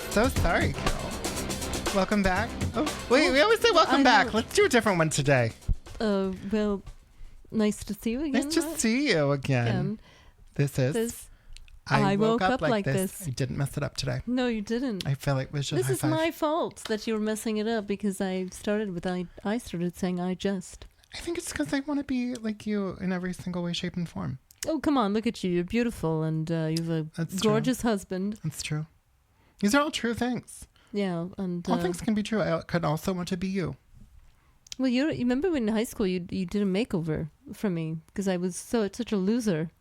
So sorry, Carol. Welcome back. Oh, wait, we always say welcome back. Let's do a different one today. Well, nice to see you again. Nice to see you again. This is I Woke Up Like This. I didn't mess it up today. No, you didn't. I feel like we should This is my fault that you were messing it up because I started with I started saying I just. I think it's because I want to be like you in every single way, shape, and form. Oh, come on. Look at you. You're beautiful and you have a gorgeous husband. That's true. These are all true things. Yeah. And all things can be true. I could also want to be you. Well, you remember when in high school you did a makeover for me because I was such a loser.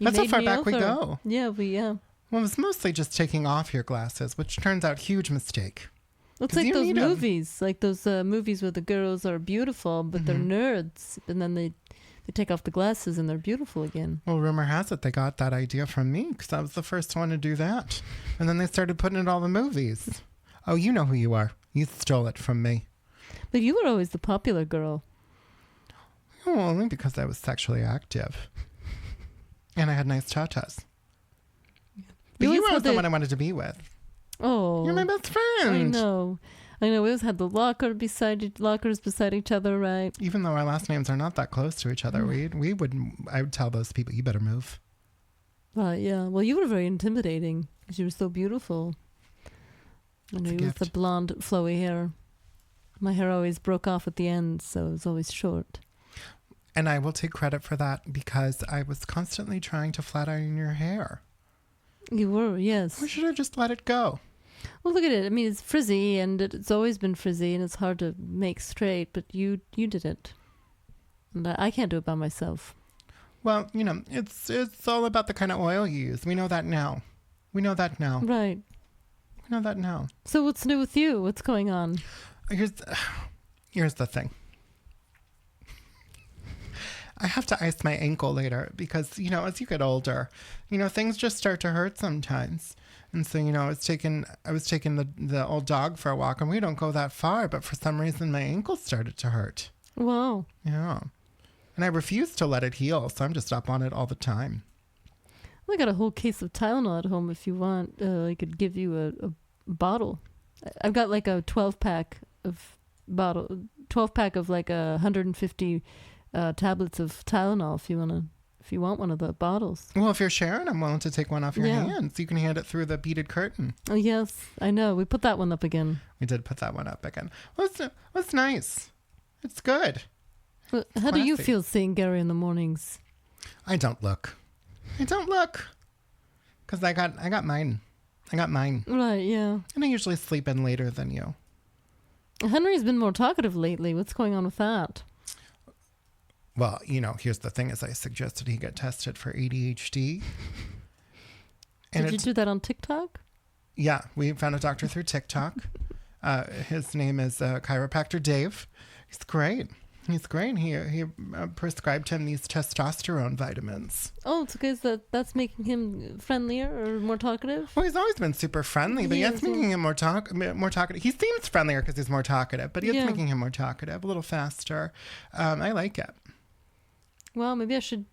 That's how far back we go. Yeah, Well, it was mostly just taking off your glasses, which turns out huge mistake. Well, it's like those movies, movies where the girls are beautiful, but they're nerds, and then they take off the glasses and they're beautiful again. Well, rumor has it they got that idea from me because I was the first one to do that. And then they started putting it in all the movies. Oh, you know who you are. You stole it from me. But you were always the popular girl. Oh, only because I was sexually active. And I had nice tatas. But you were the one I wanted to be with. Oh. You're my best friend. I know. We always had the lockers beside each other, right? Even though our last names are not that close to each other, I would tell those people, you better move. Yeah. Well, you were very intimidating because you were so beautiful. And you with the blonde, flowy hair. My hair always broke off at the end, so it was always short. And I will take credit for that because I was constantly trying to flat iron your hair. You were, yes. Or should I just let it go? Well, look at it. I mean, it's frizzy, and it's always been frizzy, and it's hard to make straight, but you did it. And I can't do it by myself. Well, it's all about the kind of oil you use. We know that now. Right. We know that now. So what's new with you? What's going on? Here's the thing. I have to ice my ankle later because, as you get older, things just start to hurt sometimes. And so, I was taking the old dog for a walk and we don't go that far, but for some reason my ankle started to hurt. Wow. Yeah. And I refuse to let it heal. So I'm just up on it all the time. Well, I got a whole case of Tylenol at home. If you want, I could give you a bottle. I've got like a 12-pack of like 150 tablets of Tylenol if you want one of the bottles. Well, if you're sharing, I'm willing to take one off your hands. You can hand it through the beaded curtain. Oh, yes, I know. We put that one up again. We did put that one up again. Well, it's nice. It's good. Well, how do you feel seeing Gary in the mornings? I don't look. Because I got mine. Right, yeah. And I usually sleep in later than you. Henry's been more talkative lately. What's going on with that? Well, here's the thing is I suggested he get tested for ADHD. Did you do that on TikTok? Yeah, we found a doctor through TikTok. His name is chiropractor Dave. He's great. He prescribed him these testosterone vitamins. Oh, it's because that's making him friendlier or more talkative? Well, he's always been super friendly, but it's making him more talkative. He seems friendlier because he's more talkative, but it's making him more talkative, a little faster. I like it. Well, maybe I should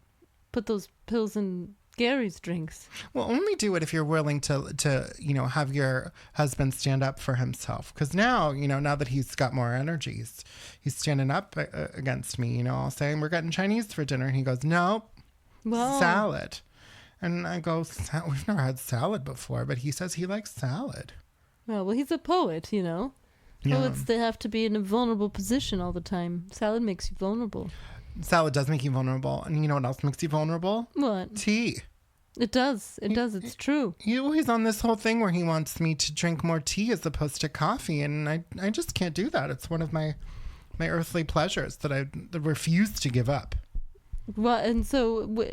put those pills in Gary's drinks. Well, only do it if you're willing to have your husband stand up for himself. Because now, now that he's got more energies, he's standing up against me. I'll say, we're getting Chinese for dinner. And he goes, no, salad. And I go, we've never had salad before, but he says he likes salad. Well, he's a poet, Yeah. Poets, they have to be in a vulnerable position all the time. Salad makes you vulnerable. Salad does make you vulnerable. And you know what else makes you vulnerable? What? Tea. It does. It's true. He's on this whole thing where he wants me to drink more tea as opposed to coffee. And I just can't do that. It's one of my earthly pleasures that I refuse to give up. Well, and so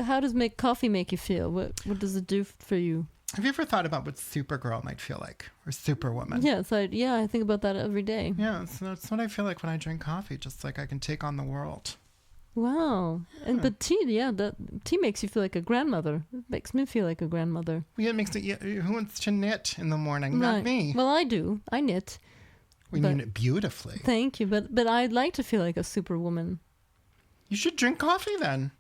how does coffee make you feel? What does it do for you? Have you ever thought about what Supergirl might feel like? Or Superwoman? Yes, I think about that every day. Yeah, so that's what I feel like when I drink coffee. Just like I can take on the world. Wow. Yeah. But tea makes you feel like a grandmother. It makes me feel like a grandmother. Yeah, it makes it. Yeah, who wants to knit in the morning? Right. Not me. Well, I do. I knit. You knit beautifully. Thank you. But I'd like to feel like a superwoman. You should drink coffee then.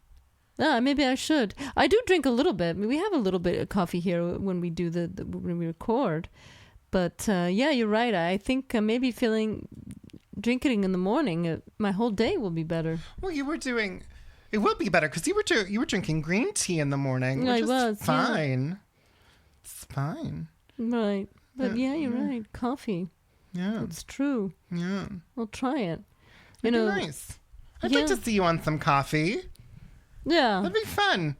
Maybe I should. I do drink a little bit. I mean, we have a little bit of coffee here when we do when we record. But yeah, you're right. I think maybe drinking in the morning, my whole day will be better. Well, it will be better because you were drinking green tea in the morning, I which was, is fine. Yeah. It's fine. Right. But yeah, you're right. Coffee. Yeah. It's true. Yeah. I'll try it. It'd be nice. I'd like to see you on some coffee. Yeah. That'd be fun.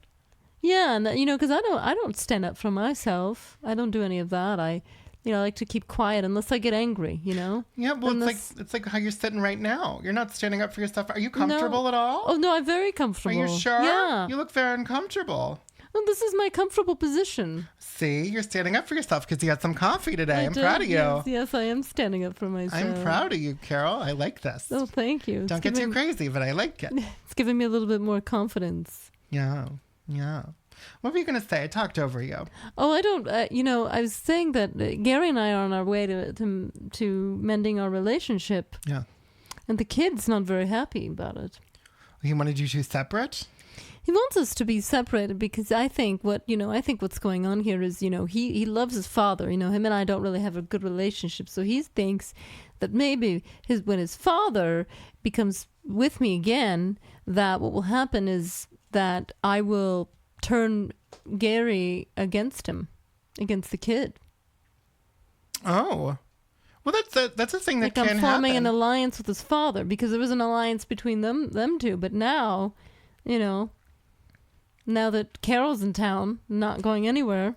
Yeah, and because I don't stand up for myself. I don't do any of that. I like to keep quiet unless I get angry. Yeah, well, it's like how you're sitting right now. You're not standing up for yourself. Are you comfortable at all? Oh no, I'm very comfortable. Are you sure? Yeah. You look very uncomfortable. Well, this is my comfortable position. See, you're standing up for yourself because you had some coffee today. I'm proud of you. Yes, I am standing up for myself. I'm proud of you, Carol. I like this. Oh, thank you. Don't get too crazy, but I like it. It's giving me a little bit more confidence. Yeah. What were you going to say? I talked over you. Oh, I don't. I was saying that Gary and I are on our way to mending our relationship. Yeah. And the kid's not very happy about it. He wanted you two separate? He wants us to be separated because I think what's going on here is, he loves his father. Him and I don't really have a good relationship. So he thinks that maybe when his father becomes with me again, that what will happen is that I will turn Gary against him, against the kid. Oh. Well, that's a thing that can happen. Like I'm forming an alliance with his father because there was an alliance between them two. But now, now that Carol's in town, not going anywhere.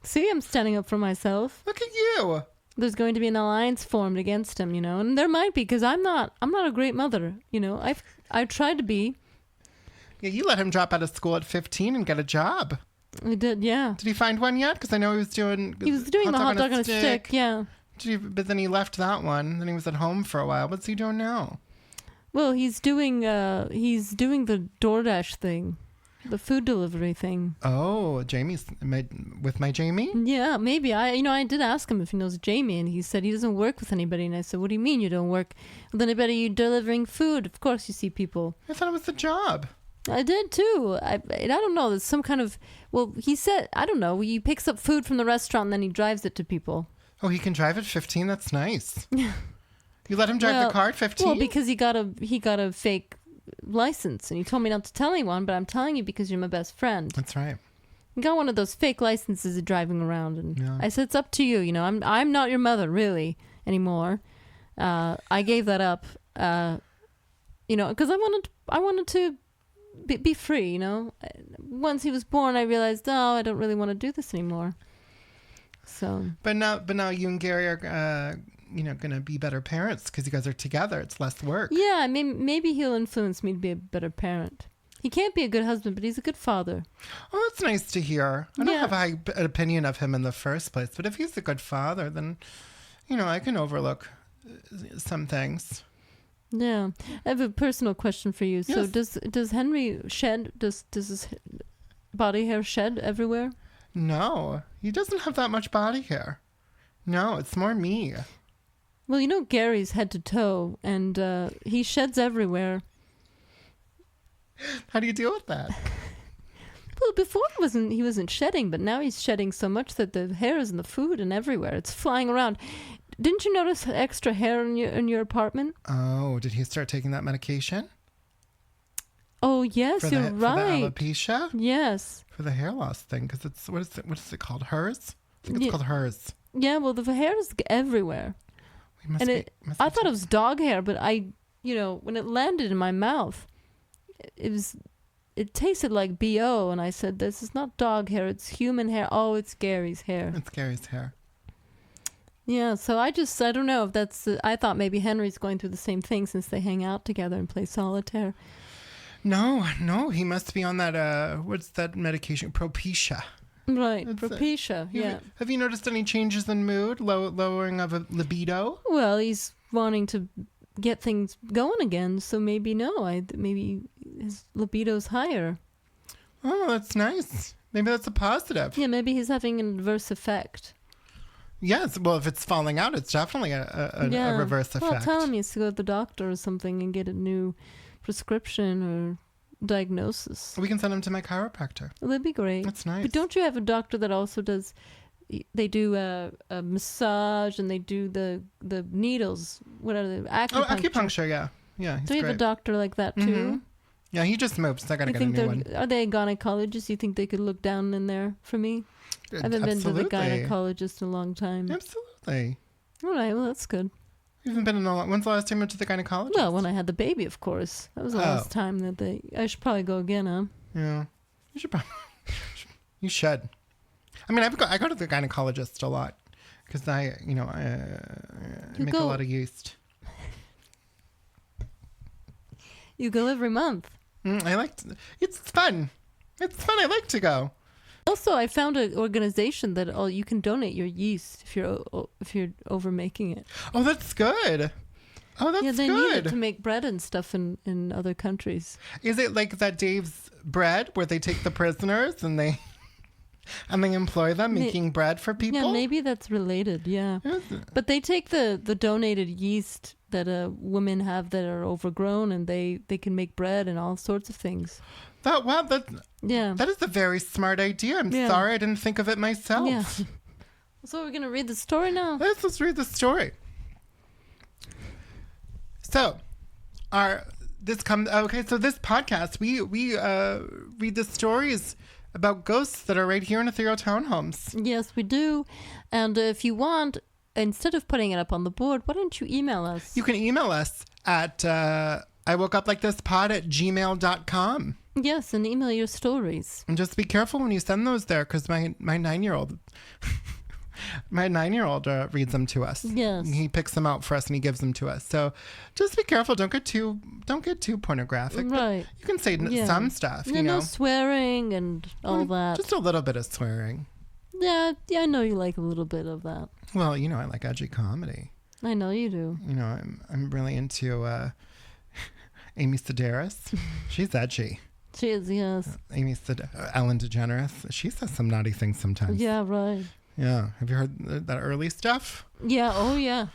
See, I'm standing up for myself. Look at you. There's going to be an alliance formed against him, and there might be because I'm not a great mother. I've tried to be. Yeah, you let him drop out of school at 15 and get a job. I did, yeah. Did he find one yet? Because I know he was doing the hot dog on a stick, yeah. But then he left that one. Then he was at home for a while. What's he doing now? Well, he's doing the DoorDash thing, the food delivery thing. Oh, with my Jamie? Yeah, maybe. I did ask him if he knows Jamie, and he said he doesn't work with anybody. And I said, what do you mean you don't work with anybody? You're delivering food. Of course you see people. I thought it was the job. I did too. I don't know. There's some kind of, he said, I don't know. He picks up food from the restaurant and then he drives it to people. Oh, he can drive at 15? That's nice. You let him drive the car at 15? Well, because he got a fake license and he told me not to tell anyone, but I'm telling you because you're my best friend. That's right. He got one of those fake licenses of driving around, and yeah. I said, it's up to you. I'm not your mother really anymore. I gave that up, because I wanted to be free, Once he was born, I realized, I don't really want to do this anymore. So. But now you and Gary are, going to be better parents because you guys are together. It's less work. Yeah, I mean, maybe he'll influence me to be a better parent. He can't be a good husband, but he's a good father. Oh, that's nice to hear. I don't have an opinion of him in the first place, but if he's a good father, then, I can overlook some things. Yeah. I have a personal question for you. Yes. So does Henry shed? Does his body hair shed everywhere? No. He doesn't have that much body hair. No, it's more me. Well, Gary's head to toe, and he sheds everywhere. How do you deal with that? Well, before he wasn't shedding, but now he's shedding so much that the hair is in the food and everywhere. It's flying around. Didn't you notice extra hair in your apartment? Oh, did he start taking that medication? Oh, yes, you're right. For the alopecia? Yes. For the hair loss thing, because it's, what is it called? Hers? I think it's called hers. Yeah, well, the hair is everywhere. I thought it was dog hair, but when it landed in my mouth, it tasted like BO, and I said, this is not dog hair, it's human hair. Oh, it's Gary's hair. It's Gary's hair. Yeah, so I don't know if that's, I thought maybe Henry's going through the same thing since they hang out together and play solitaire. No, he must be on that, what's that medication? Propecia. Right, Propecia, yeah. Have you noticed any changes in mood, lowering of a libido? Well, he's wanting to get things going again, so maybe maybe his libido's higher. Oh, that's nice. Maybe that's a positive. Yeah, maybe he's having an adverse effect. Yes, well, if it's falling out, it's definitely a reverse effect. Well, tell him he has to go to the doctor or something and get a new prescription or diagnosis. We can send him to my chiropractor. Well, that'd be great. That's nice. But don't you have a doctor that also does, they do a massage and they do the needles. What are they? Acupuncture. Oh, acupuncture, yeah. Yeah, he's Do you have a great. doctor like that too? Mhm. Yeah, he just moved, so I got to You get a think new one. are they gynecologists? You think they could look down in there for me? I haven't been to the gynecologist in a long time. Absolutely. All right, well, that's good. You haven't been in a long... When's the last time you went to the gynecologist? Well, when I had the baby, of course. That was the last time that I should probably go again, huh? Yeah. You should probably... You should. I mean, I go to the gynecologist a lot because I make a lot of yeast. You go every month. I like to... It's fun. It's fun. I like to go. Also, I found an organization that you can donate your yeast if you're overmaking it. Oh, that's good. Oh, that's good. Yeah, they need it to make bread and stuff in other countries. Is it like that Dave's bread where they take the prisoners and they employ them making bread for people? Yeah, maybe that's related. Yeah, but they take the donated yeast that women have that are overgrown, and they can make bread and all sorts of things. That is a very smart idea. I'm sorry I didn't think of it myself. Yeah. So we're gonna read the story now. Let's read the story. So, this podcast we read the stories about ghosts that are right here in ethereal townhomes. Yes, we do. And if you want, instead of putting it up on the board, why don't you email us? You can email us at iwokeuplikethispod@gmail.com. Yes, and email your stories. And just be careful when you send those there, because my 9-year-old reads them to us. Yes, he picks them out for us and he gives them to us. So just be careful. Don't get too pornographic. Right. You can say some stuff. No swearing and all that. Just a little bit of swearing. Yeah. I know you like a little bit of that. Well, I like edgy comedy. I know you do. I'm really into Amy Sedaris. She's edgy. She is, yes. Ellen DeGeneres. She says some naughty things sometimes. Yeah, right. Yeah. Have you heard that early stuff? Yeah. Oh, yeah.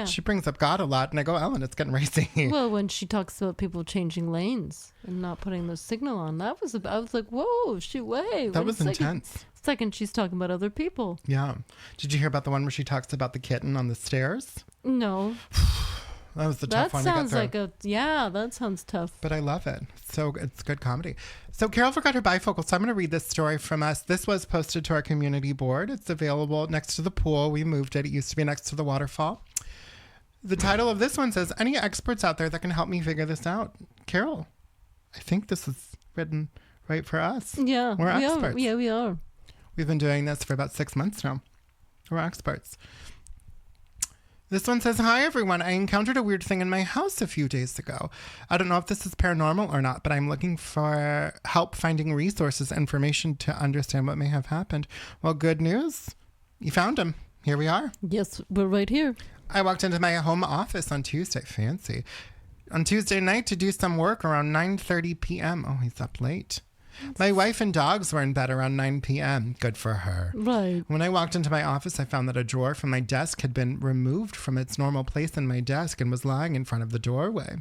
She brings up God a lot, and I go, Ellen, it's getting racy. Well, when she talks about people changing lanes and not putting the signal on, I was like, whoa, that was intense. Second, she's talking about other people. Yeah. Did you hear about the one where she talks about the kitten on the stairs? No. That was the tough one to get through. That sounds tough. But I love it. So it's good comedy. So Carol forgot her bifocal, so I'm going to read this story from us. This was posted to our community board. It's available next to the pool. We moved it. It used to be next to the waterfall. The title of this one says, "Any experts out there that can help me figure this out?" Carol, I think this is written right for us. Yeah. We're experts. Yeah, we are. We've been doing this for about 6 months now. We're experts. This one says, "Hi, everyone. I encountered a weird thing in my house a few days ago. I don't know if this is paranormal or not, but I'm looking for help finding resources, information to understand what may have happened." Well, good news. You found him. Here we are. Yes, we're right here. I walked into my home office on Tuesday. Fancy. On Tuesday night to do some work around 9:30 p.m. Oh, he's up late. My wife and dogs were in bed around 9 p.m. Good for her. Right. When I walked into my office, I found that a drawer from my desk had been removed from its normal place in my desk and was lying in front of the doorway.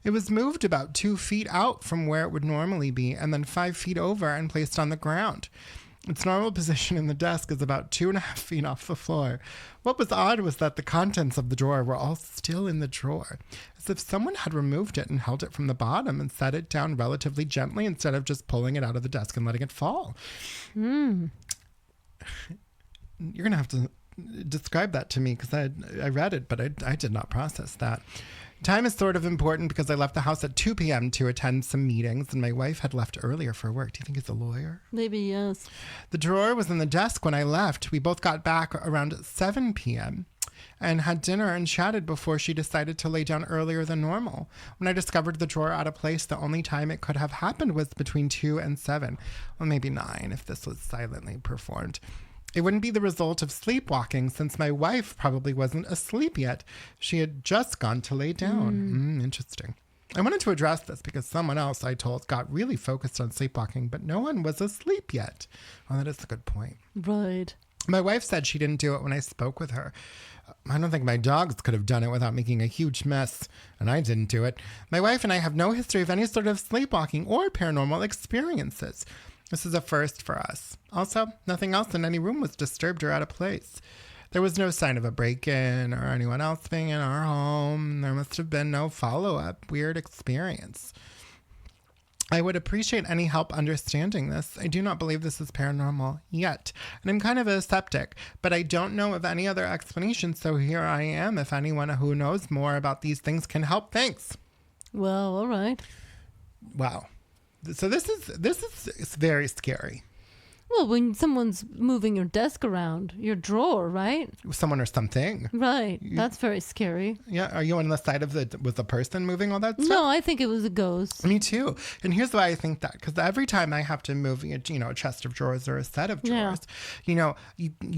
It was moved about 2 feet out from where it would normally be and then 5 feet over and placed on the ground. Its normal position in the desk is about 2.5 feet off the floor. What was odd was that the contents of the drawer were all still in the drawer, as if someone had removed it and held it from the bottom and set it down relatively gently instead of just pulling it out of the desk and letting it fall. You're going to have to describe that to me, because I read it, but I did not process that. Time is sort of important because I left the house at 2 p.m. to attend some meetings, and my wife had left earlier for work. Do you think he's a lawyer? Maybe, yes. The drawer was in the desk when I left. We both got back around 7 p.m. and had dinner and chatted before she decided to lay down earlier than normal. When I discovered the drawer out of place, the only time it could have happened was between 2 and 7. Well, maybe 9 if this was silently performed. It wouldn't be the result of sleepwalking, since my wife probably wasn't asleep yet. She had just gone to lay down. Interesting. I wanted to address this because someone else I told got really focused on sleepwalking, but no one was asleep yet. Well, that is a good point. Right. My wife said she didn't do it when I spoke with her. I don't think my dogs could have done it without making a huge mess, and I didn't do it. My wife and I have no history of any sort of sleepwalking or paranormal experiences. This is a first for us. Also, nothing else in any room was disturbed or out of place. There was no sign of a break-in or anyone else being in our home. There must have been no follow-up weird experience. I would appreciate any help understanding this. I do not believe this is paranormal yet, and I'm kind of a skeptic, but I don't know of any other explanation, so here I am. If anyone who knows more about these things can help, thanks. Well, all right. Wow. So this is very scary. Well, when someone's moving your desk around, your drawer, right? Someone or something. Right. That's very scary. Yeah. Are you on the side of was the person moving all that stuff? No, I think it was a ghost. Me too. And here's why I think that. Because every time I have to move, a chest of drawers or a set of drawers, you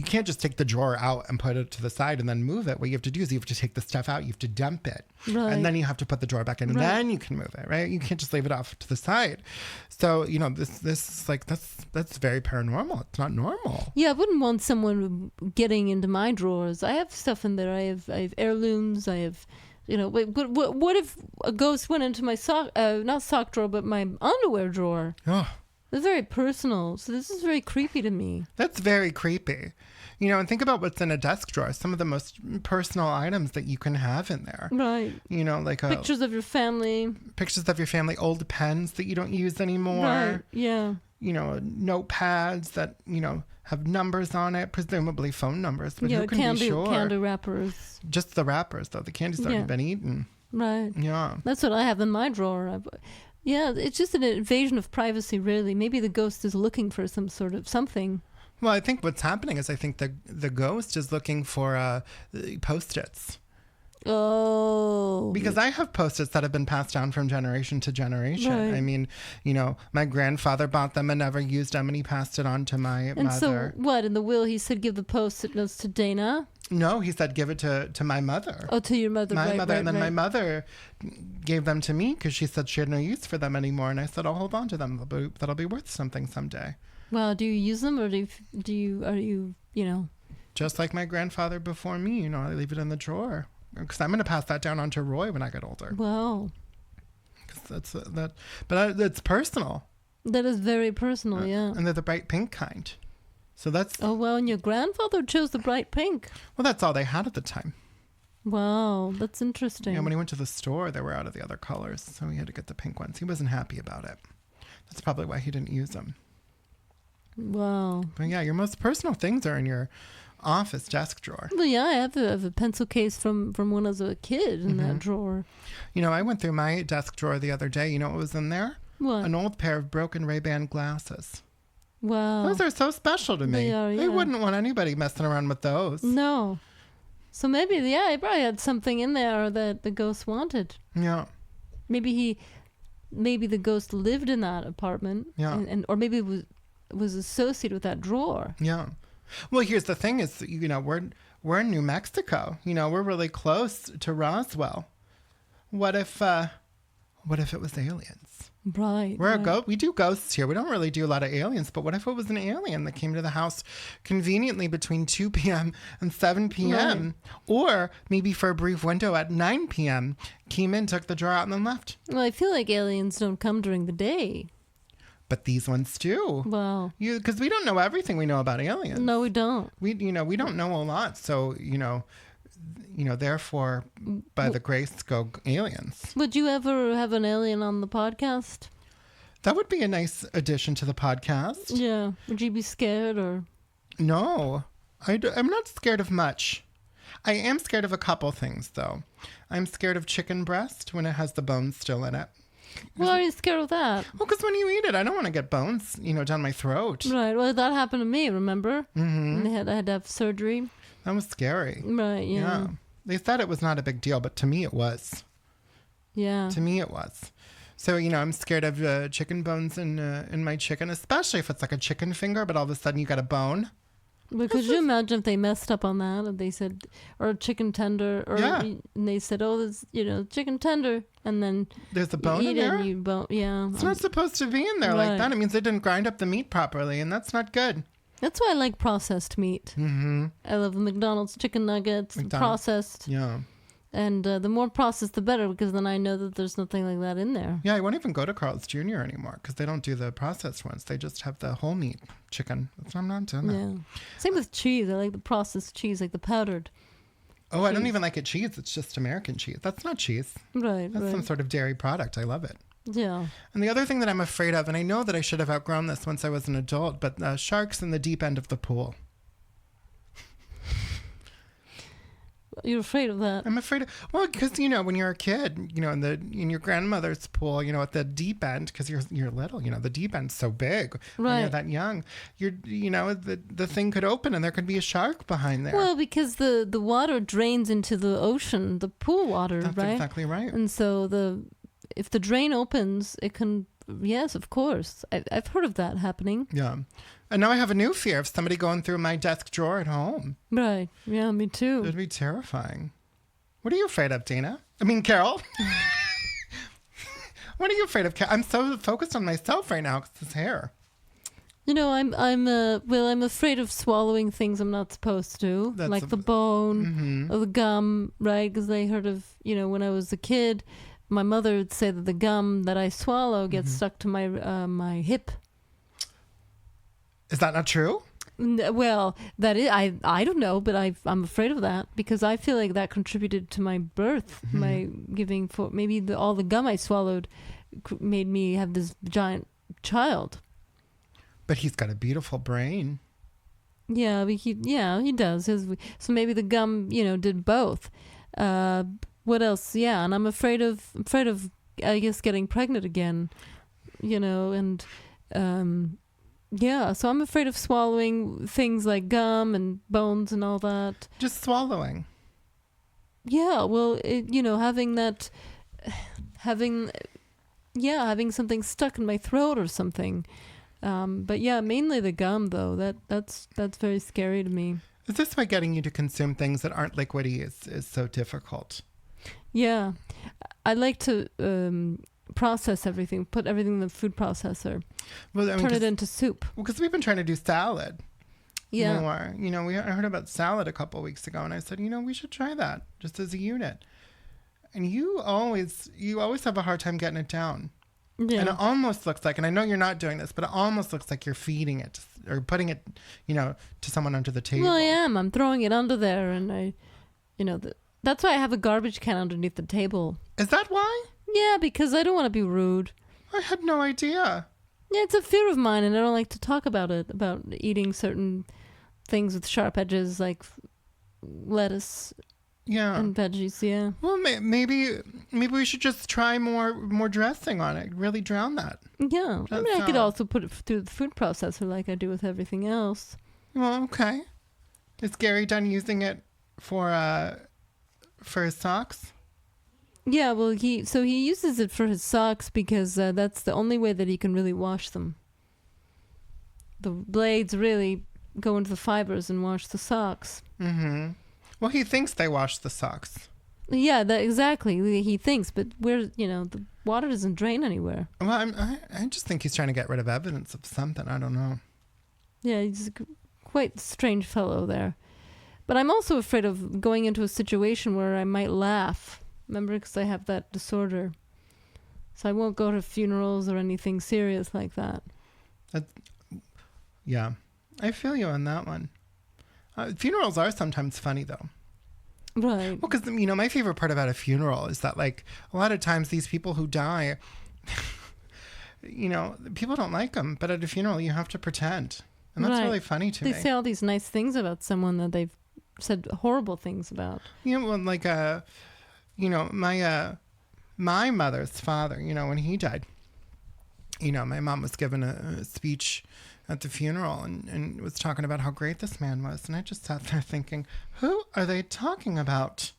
can't just take the drawer out and put it to the side and then move it. What you have to do is you have to take the stuff out. You have to dump it. Right. And then you have to put the drawer back in. And then you can move it, right? You can't just leave it off to the side. So, this is like, that's very paranormal. It's not normal. Yeah, I wouldn't want someone getting into my drawers. I have stuff in there. I have heirlooms. I have, what if a ghost went into my not sock drawer, but my underwear drawer? Oh. It's very personal. So this is very creepy to me. That's very creepy. And think about what's in a desk drawer. Some of the most personal items that you can have in there. Right. Like pictures of your family. Pictures of your family, old pens that you don't use anymore. Right. Yeah. Notepads that, have numbers on it, presumably phone numbers, but who can be sure? Candy wrappers. Just the wrappers, though. The candy's already been eaten. Right. Yeah. That's what I have in my drawer. It's just an invasion of privacy, really. Maybe the ghost is looking for some sort of something. Well, I think what's happening is I think the ghost is looking for Post-its. Oh. Because I have Post-its that have been passed down from generation to generation. Right. I mean, my grandfather bought them and never used them, and he passed it on to my mother. And so what? In the will, he said give the Post-it notes to Dana? No, he said give it to my mother. Oh, to your mother. My mother. Right, and then right. my mother gave them to me because she said she had no use for them anymore. And I said, I'll hold on to them. That'll be worth something someday. Well, do you use them or are you Just like my grandfather before me, I leave it in the drawer. Because I'm going to pass that down onto Roy when I get older. Wow. Because but it's personal. That is very personal, yeah. And they're the bright pink kind. So that's... Oh, well, and your grandfather chose the bright pink. Well, that's all they had at the time. Wow, that's interesting. Yeah, when he went to the store, they were out of the other colors. So he had to get the pink ones. He wasn't happy about it. That's probably why he didn't use them. Wow. But yeah, your most personal things are in your office desk drawer. Well, yeah, I have a pencil case from when I was a kid in that drawer. I went through my desk drawer the other day. You know what was in there? What? An old pair of broken Ray-Ban glasses. Wow. Those are so special to me. They are, yeah. I wouldn't want anybody messing around with those. No. So maybe, he probably had something in there that the ghost wanted. Yeah. Maybe the ghost lived in that apartment. Yeah. Or maybe it was associated with that drawer. Yeah. Well, here's the thing is, we're in New Mexico. We're really close to Roswell. What if it was aliens? Right. We do ghosts here. We don't really do a lot of aliens, but what if it was an alien that came to the house conveniently between 2 p.m. and 7 p.m. Right. Or maybe for a brief window at 9 p.m. came in, took the drawer out, and then left. Well, I feel like aliens don't come during the day. But these ones do. Wow. Because we don't know everything we know about aliens. No, we don't. We don't know a lot. So, therefore, by the grace go aliens. Would you ever have an alien on the podcast? That would be a nice addition to the podcast. Yeah. Would you be scared or? No, I'm not scared of much. I am scared of a couple things, though. I'm scared of chicken breast when it has the bones still in it. Why are you scared of that? Well, because when you eat it, I don't want to get bones, down my throat. Right. Well, that happened to me, remember? Mm-hmm. And I had to have surgery. That was scary. Right, yeah. They said it was not a big deal, but to me it was. Yeah. To me it was. So, I'm scared of chicken bones in my chicken, especially if it's like a chicken finger, but all of a sudden you got a bone. But could you imagine if they messed up on that and they said, or a chicken tender, and they said, oh, this, chicken tender, and then there's a bone in there? And you yeah. It's not supposed to be in there like that. It means they didn't grind up the meat properly, and that's not good. That's why I like processed meat. Mm-hmm. I love the McDonald's chicken nuggets, processed. Yeah. And the more processed, the better, because then I know that there's nothing like that in there. Yeah, I won't even go to Carl's Jr. anymore because they don't do the processed ones. They just have the whole meat chicken. So I'm not doing that. Yeah. Same with cheese. I like the processed cheese, like the powdered. Oh, I don't even like it cheese. It's just American cheese. That's not cheese. Right, That's some sort of dairy product. I love it. Yeah. And the other thing that I'm afraid of, and I know that I should have outgrown this once I was an adult, but sharks in the deep end of the pool. You're afraid of that? I'm afraid of, well, because, when you're a kid, in your grandmother's pool, at the deep end, because you're little, the deep end's so big. Right. When you're that young, the thing could open and there could be a shark behind there. Well, because the water drains into the ocean, the pool water, That's right? exactly right. And so if the drain opens, it can, yes, of course. I've heard of that happening. Yeah. And now I have a new fear of somebody going through my desk drawer at home. Right. Yeah, me too. It'd be terrifying. What are you afraid of, Dana? I mean, Carol? What are you afraid of? I'm so focused on myself right now because this hair. I'm afraid of swallowing things I'm not supposed to, like the bone or the gum, right? Because I heard of, when I was a kid, my mother would say that the gum that I swallow gets stuck to my hip. Is that not true? Well, that is, I don't know, but I'm afraid of that because I feel like that contributed to my birth, my giving for maybe all the gum I swallowed made me have this giant child. But he's got a beautiful brain. Yeah, he does. So maybe the gum, did both. What else? Yeah, and I'm afraid of I guess getting pregnant again, and yeah, so I'm afraid of swallowing things like gum and bones and all that. Just swallowing. Yeah, well, having something stuck in my throat or something. But yeah, mainly the gum though. That's very scary to me. Is this why getting you to consume things that aren't liquidy is so difficult? Yeah, I like to process everything, put everything in the food processor, turn it into soup. Well, because we've been trying to do salad. Yeah. More. I heard about salad a couple of weeks ago, and I said, we should try that just as a unit. And you always have a hard time getting it down. Yeah. And it almost looks like, and I know you're not doing this, but it almost looks like you're feeding it or putting it, to someone under the table. Well, I am. I'm throwing it under there, and that's why I have a garbage can underneath the table. Is that why? Yeah, because I don't want to be rude. I had no idea. Yeah, it's a fear of mine, and I don't like to talk about it, about eating certain things with sharp edges like lettuce and veggies, yeah. Well, maybe we should just try more dressing on it. Really drown that. Yeah. I could also put it through the food processor like I do with everything else. Well, okay. Is Gary done using it for his socks? Yeah, well, he uses it for his socks because that's the only way that he can really wash them. The blades really go into the fibers and wash the socks. Mm-hmm. Well, he thinks they wash the socks. Yeah, exactly. He thinks, but the water doesn't drain anywhere. Well, I just think he's trying to get rid of evidence of something. I don't know. Yeah, he's quite a strange fellow there. But I'm also afraid of going into a situation where I might laugh. Remember, because I have that disorder. So I won't go to funerals or anything serious like that. Yeah, I feel you on that one. Funerals are sometimes funny, though. Right. Well, because, my favorite part about a funeral is that, like, a lot of times these people who die, people don't like them. But at a funeral, you have to pretend. And that's really funny to me. They say all these nice things about someone that they've said horrible things about. Like, my mother's father, when he died, my mom was given a speech at the funeral and was talking about how great this man was. And I just sat there thinking, who are they talking about?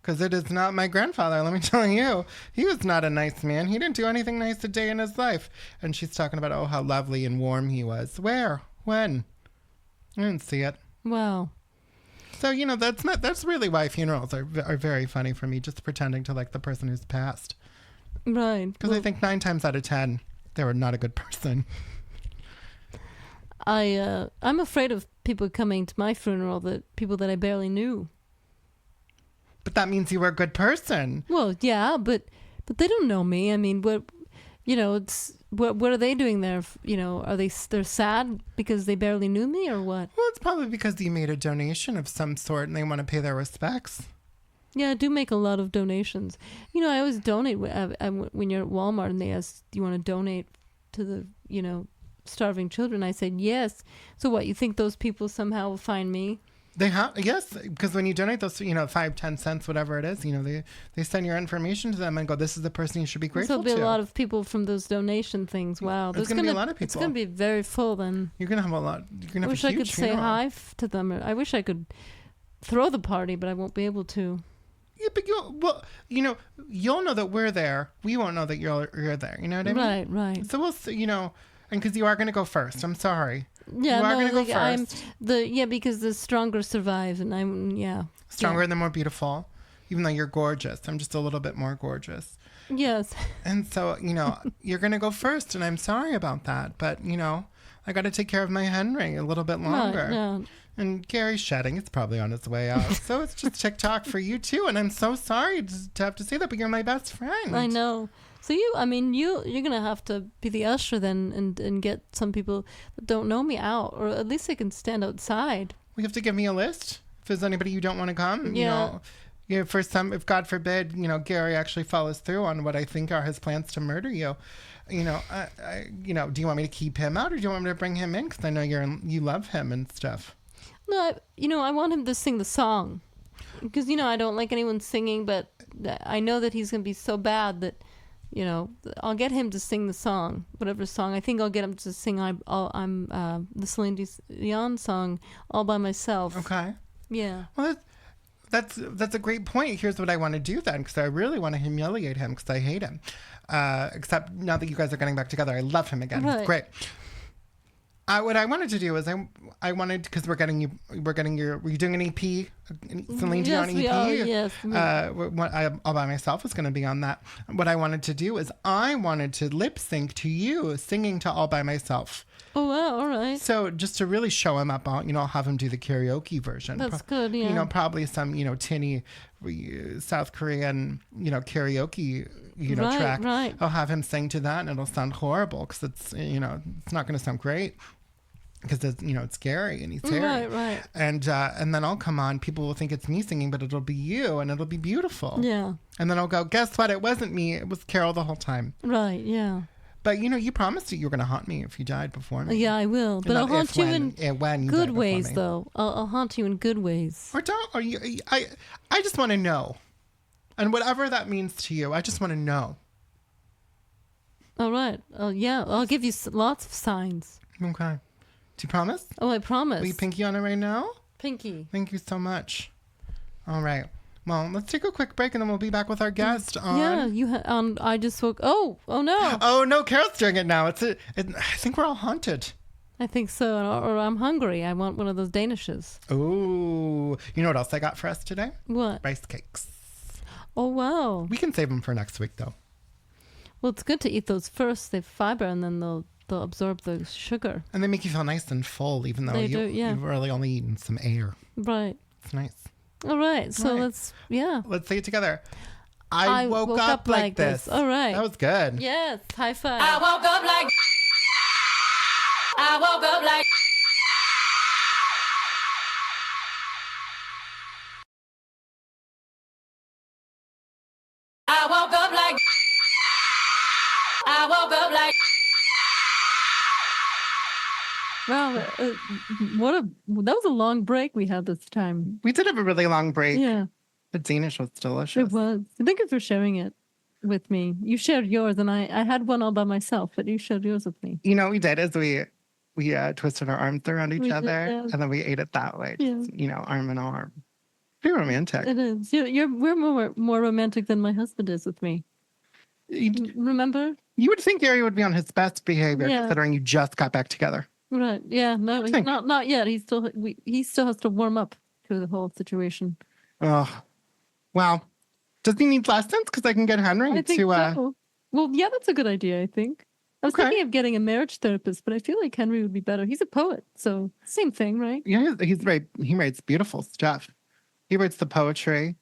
Because it is not my grandfather, let me tell you. He was not a nice man. He didn't do anything nice a day in his life. And she's talking about, how lovely and warm he was. Where? When? I didn't see it. Wow. So, that's really why funerals are very funny for me, just pretending to like the person who's passed. Right. Because I think 9 times out of 10, they were not a good person. I'm afraid of people coming to my funeral, people that I barely knew. But that means you were a good person. Well, yeah, but they don't know me. I mean, what are they doing there? They're sad because they barely knew me, or what? Well, it's probably because you made a donation of some sort and they want to pay their respects. Yeah, I do make a lot of donations. I always donate when you're at Walmart and they ask, do you want to donate to the, starving children? I said, yes. So what, you think those people somehow will find me? They have, yes, because when you donate those, 5, 10 cents, whatever it is, they send your information to them and go, this is the person you should be grateful to. So there'll be a lot of people from those donation things. Wow. There's going to be a lot of people. It's going to be very full then. You're going to have a lot. You're going to have I wish a I huge could say funeral. hi to them. I wish I could throw the party, but I won't be able to. Yeah, but you'll know that we're there. We won't know that you're there. You know what I mean? Right. So we'll see, and because you are going to go first. I'm sorry. Yeah, you are going to go first. Because the stronger survive, and stronger and the more beautiful. Even though you're gorgeous, I'm just a little bit more gorgeous. Yes. And so you're going to go first, and I'm sorry about that. But I got to take care of my Henry a little bit longer. Right, yeah. And Gary's shedding. It's probably on his way out. So it's just TikTok for you too. And I'm so sorry to have to say that, but you're my best friend. I know. So you're going to have to be the usher then and get some people that don't know me out, or at least they can stand outside. We have to give me a list. If there's anybody you don't want to come, Yeah. For some, if God forbid, Gary actually follows through on what I think are his plans to murder you, do you want me to keep him out or do you want me to bring him in? Because I know you love him and stuff. No, I want him to sing the song because, I don't like anyone singing, but I know that he's going to be so bad that, I'll get him to sing the song, whatever song. I think I'll get him to sing I'm the Celine Dion song all by myself. Okay. Yeah. Well, that's a great point. Here's what I want to do then, because I really want to humiliate him because I hate him. Except now that you guys are getting back together, I love him again. Right. It's great. What I wanted to do is I wanted, because were you doing an EP, Celine Dion EP? We are, yes. All by myself was going to be on that. What I wanted to do is I wanted to lip sync to you singing to All by Myself. Oh wow! All right. So just to really show him up, I'll have him do the karaoke version. That's good. Yeah. Probably some tinny South Korean karaoke track. Right. I'll have him sing to that, and it'll sound horrible because it's it's not going to sound great because it's scary and he's hairy. Right. And then I'll come on. People will think it's me singing, but it'll be you, and it'll be beautiful. Yeah. And then I'll go, guess what? It wasn't me. It was Carol the whole time. Right. Yeah. But you promised that you were going to haunt me if you died before me. Yeah, I will. But I'll haunt you in good ways, me. though. I'll haunt you in good ways. Or don't. Or I just want to know, and whatever that means to you, I just want to know. All right. Yeah, I'll give you lots of signs. Okay. Do you promise? Oh, I promise. Will you pinky on it right now? Pinky. Thank you so much. All right. Well, let's take a quick break and then we'll be back with our guest on... Yeah, I just woke... Oh no. Oh no, Carol's doing it now. I think we're all haunted. I think so. Or I'm hungry. I want one of those Danishes. Ooh. You know what else I got for us today? What? Rice cakes. Oh, wow. We can save them for next week, though. Well, it's good to eat those first. They have fiber and then they'll absorb the sugar. And they make you feel nice and full, even though you've really only eaten some air. Right. It's nice. All right. So let's say it together. I woke up like this. All right. That was good. Yes. High five. I woke up like. I woke up like. I woke up like. I woke up like. Wow, that was a long break we had this time. We did have a really long break. Yeah. The Danish was delicious. It was. Thank you for sharing it with me. You shared yours, and I had one all by myself, but you shared yours with me. You know what we did is we twisted our arms around each other, and then we ate it that way. Yeah. Just, arm in arm. Pretty romantic. It is. We're more romantic than my husband is with me. Remember? You would think Gary would be on his best behavior, considering you just got back together. Right. Yeah. No, not yet. He still has to warm up to the whole situation. Oh, wow. Does he need lessons? Because I can get Henry I think so. Well, yeah, that's a good idea. I think. I was thinking of getting a marriage therapist, but I feel like Henry would be better. He's a poet, so same thing, right? Yeah, he's right. He writes beautiful stuff. He writes the poetry.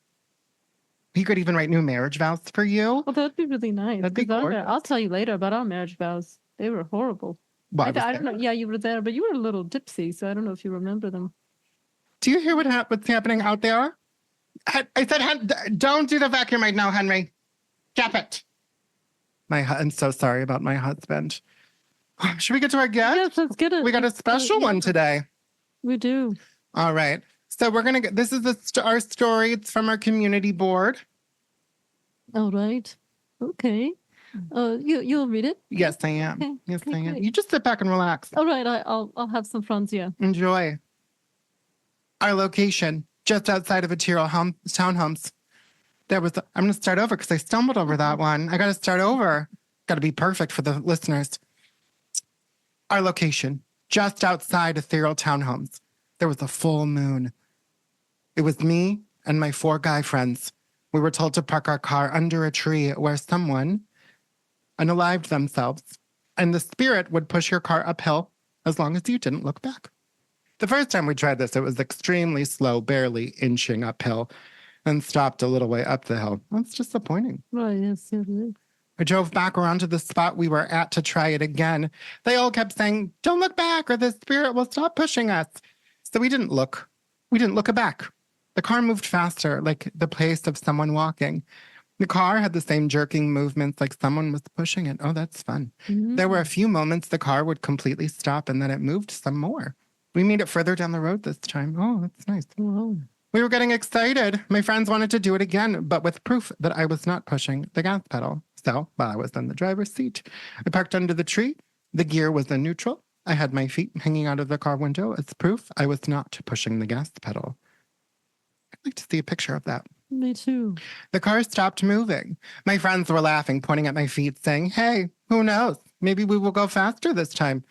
He could even write new marriage vows for you. Oh, that'd be really nice. That'd be 'Cause gorgeous. I'll tell you later about our marriage vows. They were horrible. Well, I don't know. Yeah, you were there, but you were a little tipsy, so I don't know if you remember them. Do you hear what's happening out there? I said, don't do the vacuum right now, Henry. Stop it. I'm so sorry about my husband. Should we get to our guest? Yes, let's get it. We got a special one today. We do. All right. So we're going to get, this is our story. It's from our community board. All right. Okay. You'll read it? Yes, I am. Okay. Yes, Okay, I am. great. You just sit back and relax. All right. I'll have some franz, yeah. Enjoy. Our location, just outside of a townhomes. I'm going to start over because I stumbled over that one. I got to start over. Got to be perfect for the listeners. Our location, just outside ethereal townhomes. There was a full moon. It was me and my 4 guy friends. We were told to park our car under a tree where someone unalived themselves, and the spirit would push your car uphill as long as you didn't look back. The first time we tried this, it was extremely slow, barely inching uphill, and stopped a little way up the hill. That's disappointing. Right. Yes. Yes. Yes. I drove back around to the spot we were at to try it again. They all kept saying, "Don't look back or the spirit will stop pushing us." So we didn't look. We didn't look back. The car moved faster, like the pace of someone walking. The car had the same jerking movements like someone was pushing it. Oh, that's fun. Mhm. There were a few moments the car would completely stop and then it moved some more. We made it further down the road this time. Oh, that's nice. Wow. We were getting excited. My friends wanted to do it again, but with proof that I was not pushing the gas pedal. So while I was in the driver's seat, I parked under the tree. The gear was in neutral. I had my feet hanging out of the car window as proof I was not pushing the gas pedal. I'd like to see a picture of that. Me too. The car stopped moving. My friends were laughing, pointing at my feet, saying, "Hey, who knows? Maybe we will go faster this time."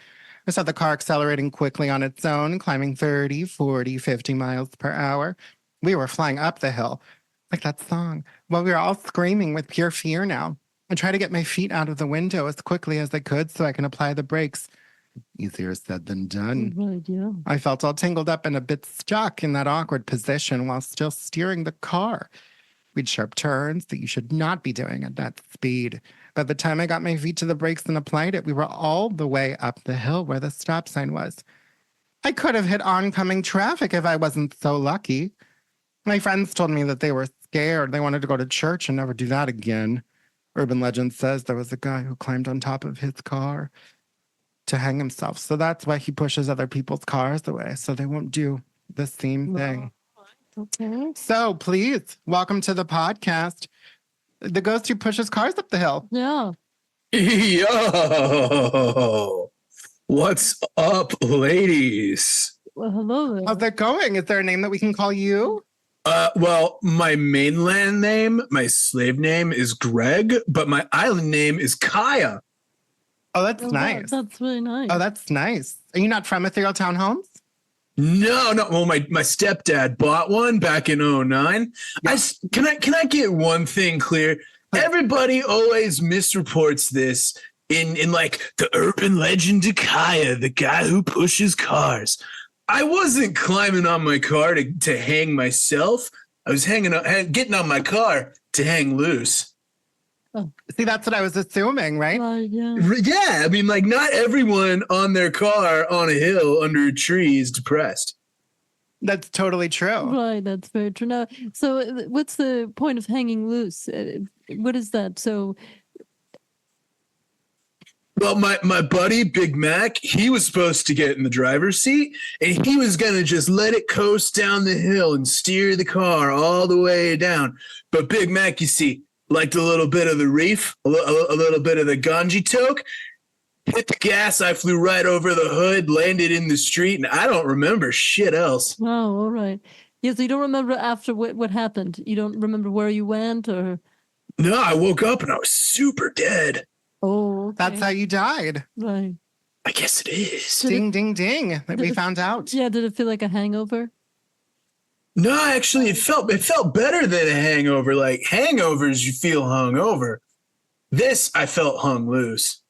I saw the car accelerating quickly on its own, climbing 30, 40, 50 miles per hour. We were flying up the hill, like that song. Well, we were all screaming with pure fear now. I tried to get my feet out of the window as quickly as I could so I can apply the brakes. Easier said than done. Right. Yeah. I felt all tangled up and a bit stuck in that awkward position while still steering the car. We'd sharp turns that you should not be doing at that speed. By the time I got my feet to the brakes and applied it, we were all the way up the hill where the stop sign was. I could have hit oncoming traffic if I wasn't so lucky. My friends told me that they were scared. They wanted to go to church and never do that again. Urban legend says there was a guy who climbed on top of his car to hang himself. So that's why he pushes other people's cars away, so they won't do the same thing. Okay. So please, welcome to the podcast. The ghost who pushes cars up the hill. Yeah. Yo, what's up, ladies? Well, hello there. How's it going? Is there a name that we can call you? Well, my mainland name, my slave name is Greg, but my island name is Kaya. Oh, that's Oh, nice. That's really nice. Oh, that's nice. Are you not from Ethereal Townhomes? No. Well, my stepdad bought one back in 2009. Can I get one thing clear? Everybody always misreports this in like the urban legend of Kaya, the guy who pushes cars. I wasn't climbing on my car to hang myself. I was getting on my car to hang loose. See, that's what I was assuming, right? Yeah. Yeah, I mean, like, not everyone on their car on a hill under a tree is depressed. That's totally true. Right, that's very true. Now, so what's the point of hanging loose? What is that? So, Well, my buddy, Big Mac, he was supposed to get in the driver's seat, and he was going to just let it coast down the hill and steer the car all the way down. But Big Mac, you see, liked a little bit of the reef, a little bit of the ganji toke, hit the gas, I flew right over the hood, landed in the street, and I don't remember shit else. oh, all right. Yeah, so you don't remember after what happened? You don't remember where you went or? No, I woke up and I was super dead. Oh, okay. That's how you died. Right. I guess it is. Ding, ding, ding. That we found out. Yeah, did it feel like a hangover? No, actually, it felt better than a hangover. Like hangovers, you feel hungover. This, I felt hung loose.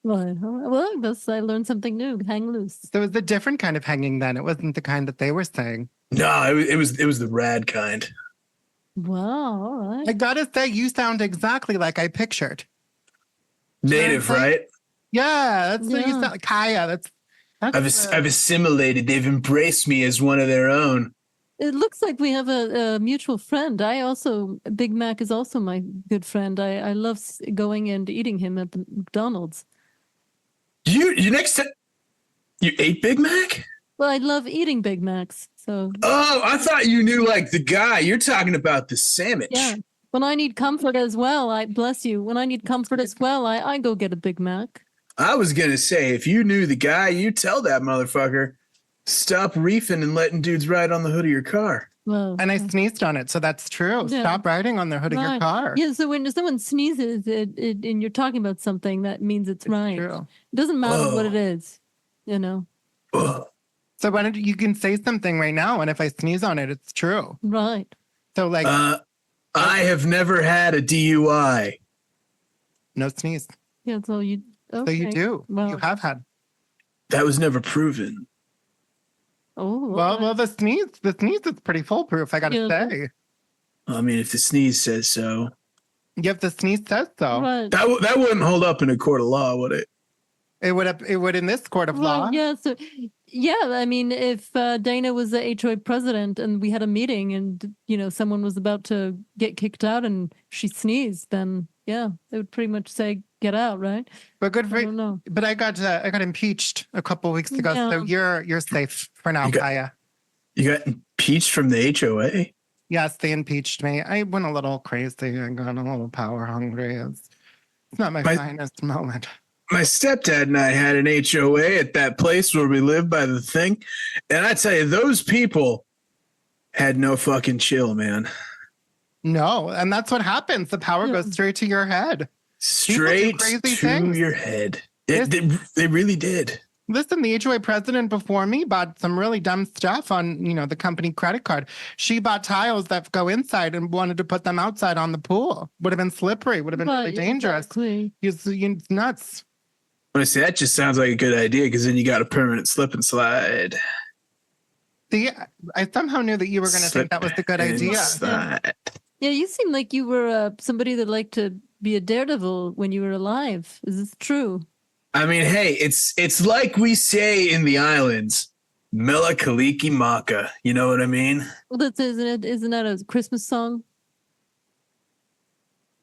Right. All right. Well, I learned something new. Hang loose. So it was a different kind of hanging then. It wasn't the kind that they were saying. No, it was the rad kind. Wow, all right. I gotta say, you sound exactly like I pictured. Native, Right? right? Yeah, that's what you Yeah. sound like. Kaya, I've assimilated. They've embraced me as one of their own. It looks like we have a mutual friend. Big Mac is also my good friend. I love going and eating him at the McDonald's. You next time you ate Big Mac? Well, I love eating Big Macs. So Oh, I thought you knew like the guy. You're talking about the sandwich. yeah. When I need comfort as well, I bless you. When I need comfort as well, I go get a Big Mac. I was gonna say, if you knew the guy, you tell that motherfucker, stop reefing and letting dudes ride on the hood of your car. Well, and I sneezed on it, so that's true. Yeah. Stop riding on the hood of your right. car. Yeah, so when someone sneezes and you're talking about something, that means it's right. True. It doesn't matter what Whoa. it is, you know. Ugh. So why don't you can say something right now, and if I sneeze on it, it's true. Right. So like, I have never had a DUI. no sneeze. Yeah, so you So okay. you do. Well, You have had. That was never proven. Oh, Well, the sneeze is pretty foolproof. I gotta Yeah. say. I mean, if the sneeze says so, If the sneeze says so, right. that wouldn't hold up in a court of law, would it? it would in this court of law. Right, yeah, so yeah, I mean, if Dana was the HOA president and we had a meeting and someone was about to get kicked out and she sneezed, then yeah, they would pretty much say get out, right? But good for I don't know. But I got impeached a couple weeks ago, so you're safe for now, You got- Kaya. You got impeached from the HOA? Yes, they impeached me. I went a little crazy. I got a little power hungry. It's not my finest moment. My stepdad and I had an HOA at that place where we lived by the thing. And I tell you, those people had no fucking chill, man. No, and that's what happens. The power goes straight to your head. Straight crazy to things. your head. They really did. Listen, the HOA president before me bought some really dumb stuff on, the company credit card. She bought tiles that go inside and wanted to put them outside on the pool. Would have been slippery. Would have been really dangerous. Exactly. He's nuts. Honestly, that just sounds like a good idea because then you got a permanent slip and slide. See, I somehow knew that you were going to think that was a good idea. Slide. Yeah, you seem like you were somebody that liked to be a daredevil when you were alive. Is this true? I mean, hey, it's like we say in the islands, Mela Kaliki Maka. You know what I mean? Well, isn't that a Christmas song?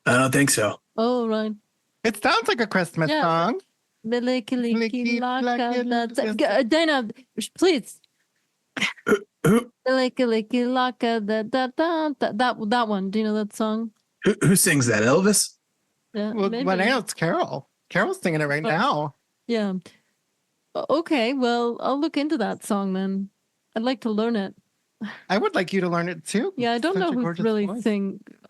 I don't think so. Oh, right. It sounds like a Christmas song. Dana, please. Who That one. Do you know that song? who sings that? Elvis? Yeah. Well, maybe. what else? Carol. Carol's singing it right now. Yeah. Okay. Well, I'll look into that song then. I'd like to learn it. I would like you to learn it too. Yeah, I don't Such know a who gorgeous really voice.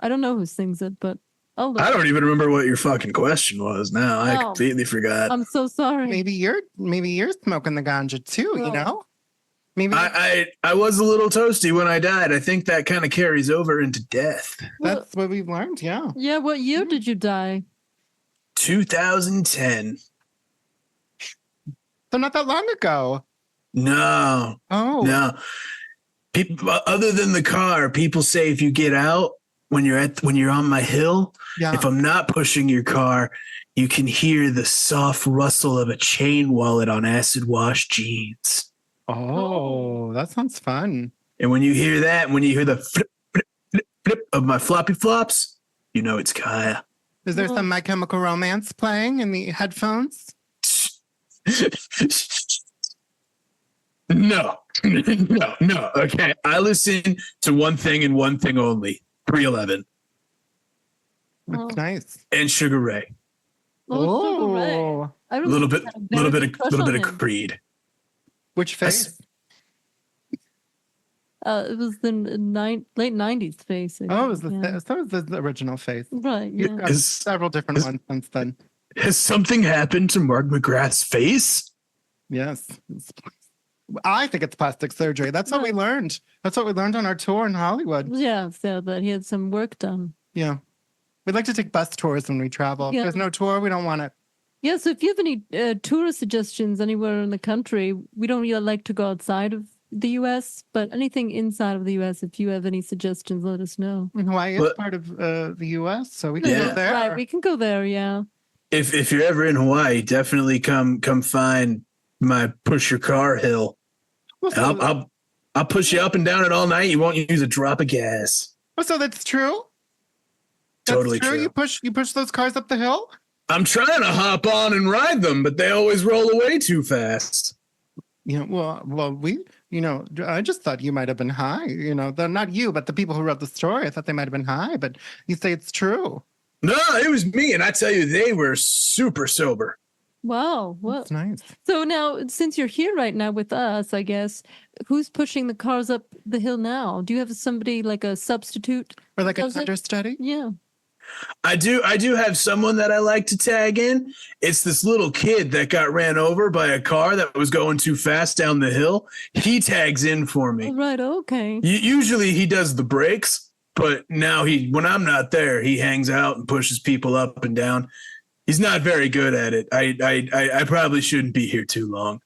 I don't know who sings it, but I'll learn. I don't even remember what your fucking question was now. I Oh. completely forgot. I'm so sorry. Maybe you're smoking the ganja too, Well, Maybe I was a little toasty when I died. I think that kind of carries over into death. that's what we've learned, yeah. Yeah, what year did you die? 2010. So not that long ago. No, Oh. no. People, other than the car, people say if you get out when you're on my hill, Yeah. if I'm not pushing your car, you can hear the soft rustle of a chain wallet on acid wash jeans. Oh, that sounds fun. And when you hear that, when you hear the flip, flip, flip, flip of my floppy flops, you know it's Kaya. Is there some My Chemical Romance playing in the headphones? No. Okay. I listen to one thing and one thing only. 311 That's Oh. nice. and Sugar Ray. Oh, Sugar Ray. I A really little bit had a very big crush on of him. Creed. Which face? It was the late 90s face. I Oh, it was think, yeah. so it was the original face. Right, yeah. Got several different ones since then. Has something happened to Mark McGrath's face? Yes. I think it's plastic surgery. That's what we learned. That's what we learned on our tour in Hollywood. Yeah, so that he had some work done. Yeah. We'd like to take bus tours when we travel. If Yeah. there's no tour, we don't want it. Yeah, so if you have any tourist suggestions anywhere in the country, we don't really like to go outside of the U.S., but anything inside of the U.S., if you have any suggestions, let us know. Hawaii is But- part of the U.S., so we can Yeah. go there. Right, we can go there, yeah. If you're ever in Hawaii, definitely come find my push your car hill. Well, And so, I'll push you up and down it all night. You won't use a drop of gas. so that's true? Totally That's true. You push those cars up the hill? I'm trying to hop on and ride them, but they always roll away too fast. I just thought you might have been high. Not you, but the people who wrote the story. I thought they might have been high, but you say it's true. No, it was me, and I tell you, they were super sober. Wow. Well, That's nice. so now, since you're here right now with us, I guess, who's pushing the cars up the hill now? Do you have somebody like a substitute? Or like a Does it? understudy? Yeah. I do have someone that I like to tag in. It's this little kid that got ran over by a car that was going too fast down the hill. He tags in for me. All right. Okay. Usually he does the brakes, but now when I'm not there, he hangs out and pushes people up and down. He's not very good at it. I probably shouldn't be here too long.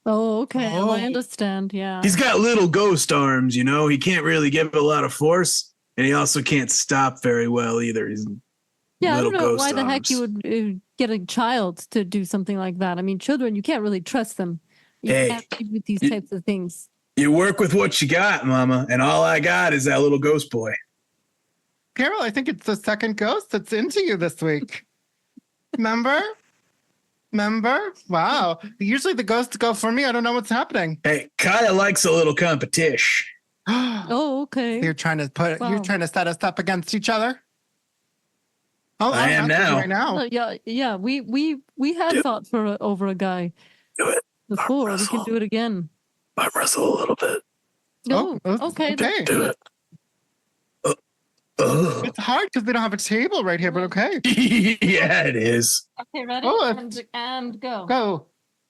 Oh, okay. Well, I Oh. understand. Yeah. He's got little ghost arms, He can't really give a lot of force, and he also can't stop very well either. He's Yeah, I little don't know ghost why the heck arms. you would get a child to do something like that. I mean, children, you can't really trust them. You Hey, can't do with these you- types of things. You work with what you got, Mama, and all I got is that little ghost boy. Carol, I think it's the second ghost that's into you this week. Remember? Wow. Usually the ghosts go for me. I don't know what's happening. Hey, Kaya likes a little competition. Oh, okay. You're trying to Wow. set us up against each other? Oh, I am answer you now. right now. Yeah. We had Do- thought for over a guy Do it. before. We wrestle. can do it again. I wrestle a little bit. Oh, Oh, okay. okay. Do it. It's hard because we don't have a table right here, but okay. Yeah, it is. Okay, ready? Oh, and go. Go.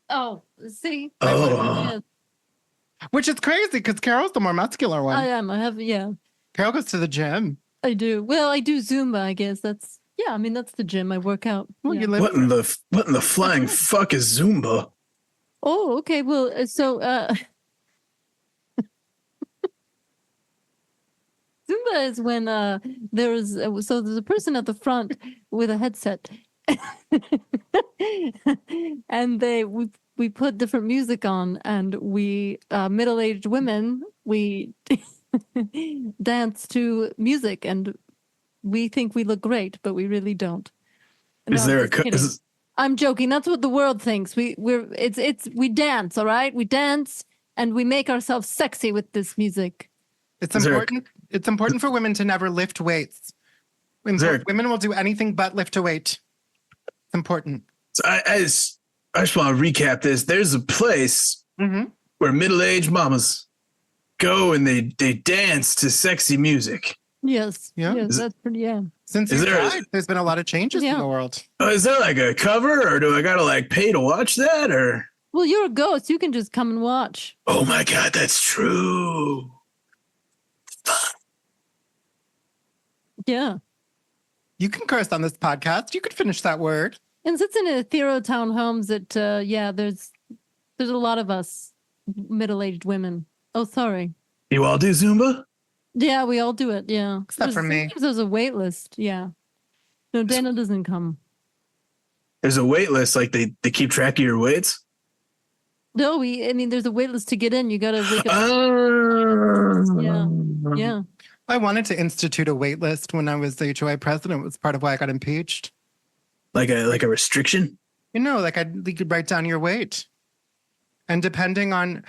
Oh, see? Oh. Which is crazy because Carol's the more muscular one. I am. Yeah, Carol goes to the gym. I do. Well, I do Zumba, I guess. That's the gym. I work out. Well, Yeah. you live What in the flying fuck is Zumba? Oh, okay. Well, Zumba is when there's a person at the front with a headset, and we put different music on, and we middle-aged women we dance to music, and we think we look great, but we really don't. Is No, there I'm just kidding. I'm joking. That's what the world thinks. We dance, all right? We dance and we make ourselves sexy with this music. It's Is there a- important. It's important for women to never lift weights. Women will do anything but lift a weight. It's important. So I just want to recap this. There's a place Mm-hmm. where middle-aged mamas go and they dance to sexy music. Yes. Yeah. Yes, that's pretty, yeah. Since Is you there a- died, there's been a lot of changes in Yeah. the world. Is there like a cover, or do I gotta like pay to watch that? Or Well, you're a ghost. You can just come and watch. oh my god, that's true. Yeah. You can curse on this podcast. You could finish that word. And since in ethereal townhomes, there's a lot of us middle-aged women. Oh, sorry. You all do Zumba? Yeah, we all do it. Yeah. Except for me. Sometimes there's a wait list. Yeah. No, Dana doesn't come. There's a wait list, like they keep track of your weights. No, there's a wait list to get in. You gotta wake up. Yeah. Yeah. I wanted to institute a wait list when I was the HOA president. It was part of why I got impeached. Like a restriction. Like you could write down your weight. And depending on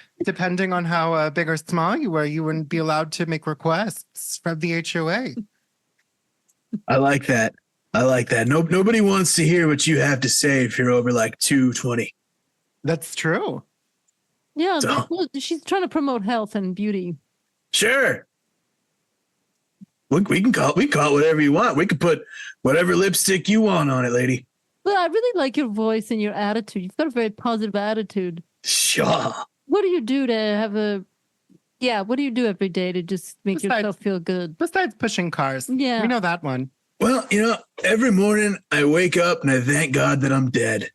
how big or small you were, you wouldn't be allowed to make requests from the HOA. I like that. Nobody wants to hear what you have to say if you're over like 220. That's true. Yeah. So- Well, she's trying to promote health and beauty. Sure. We can call it whatever you want. We could put whatever lipstick you want on it, lady. Well, I really like your voice and your attitude. You've got a very positive attitude. Sure. What do you do to have what do you do every day to just make Besides- yourself feel good? Besides pushing cars. Yeah. We know that one. Well, every morning I wake up and I thank God that I'm dead.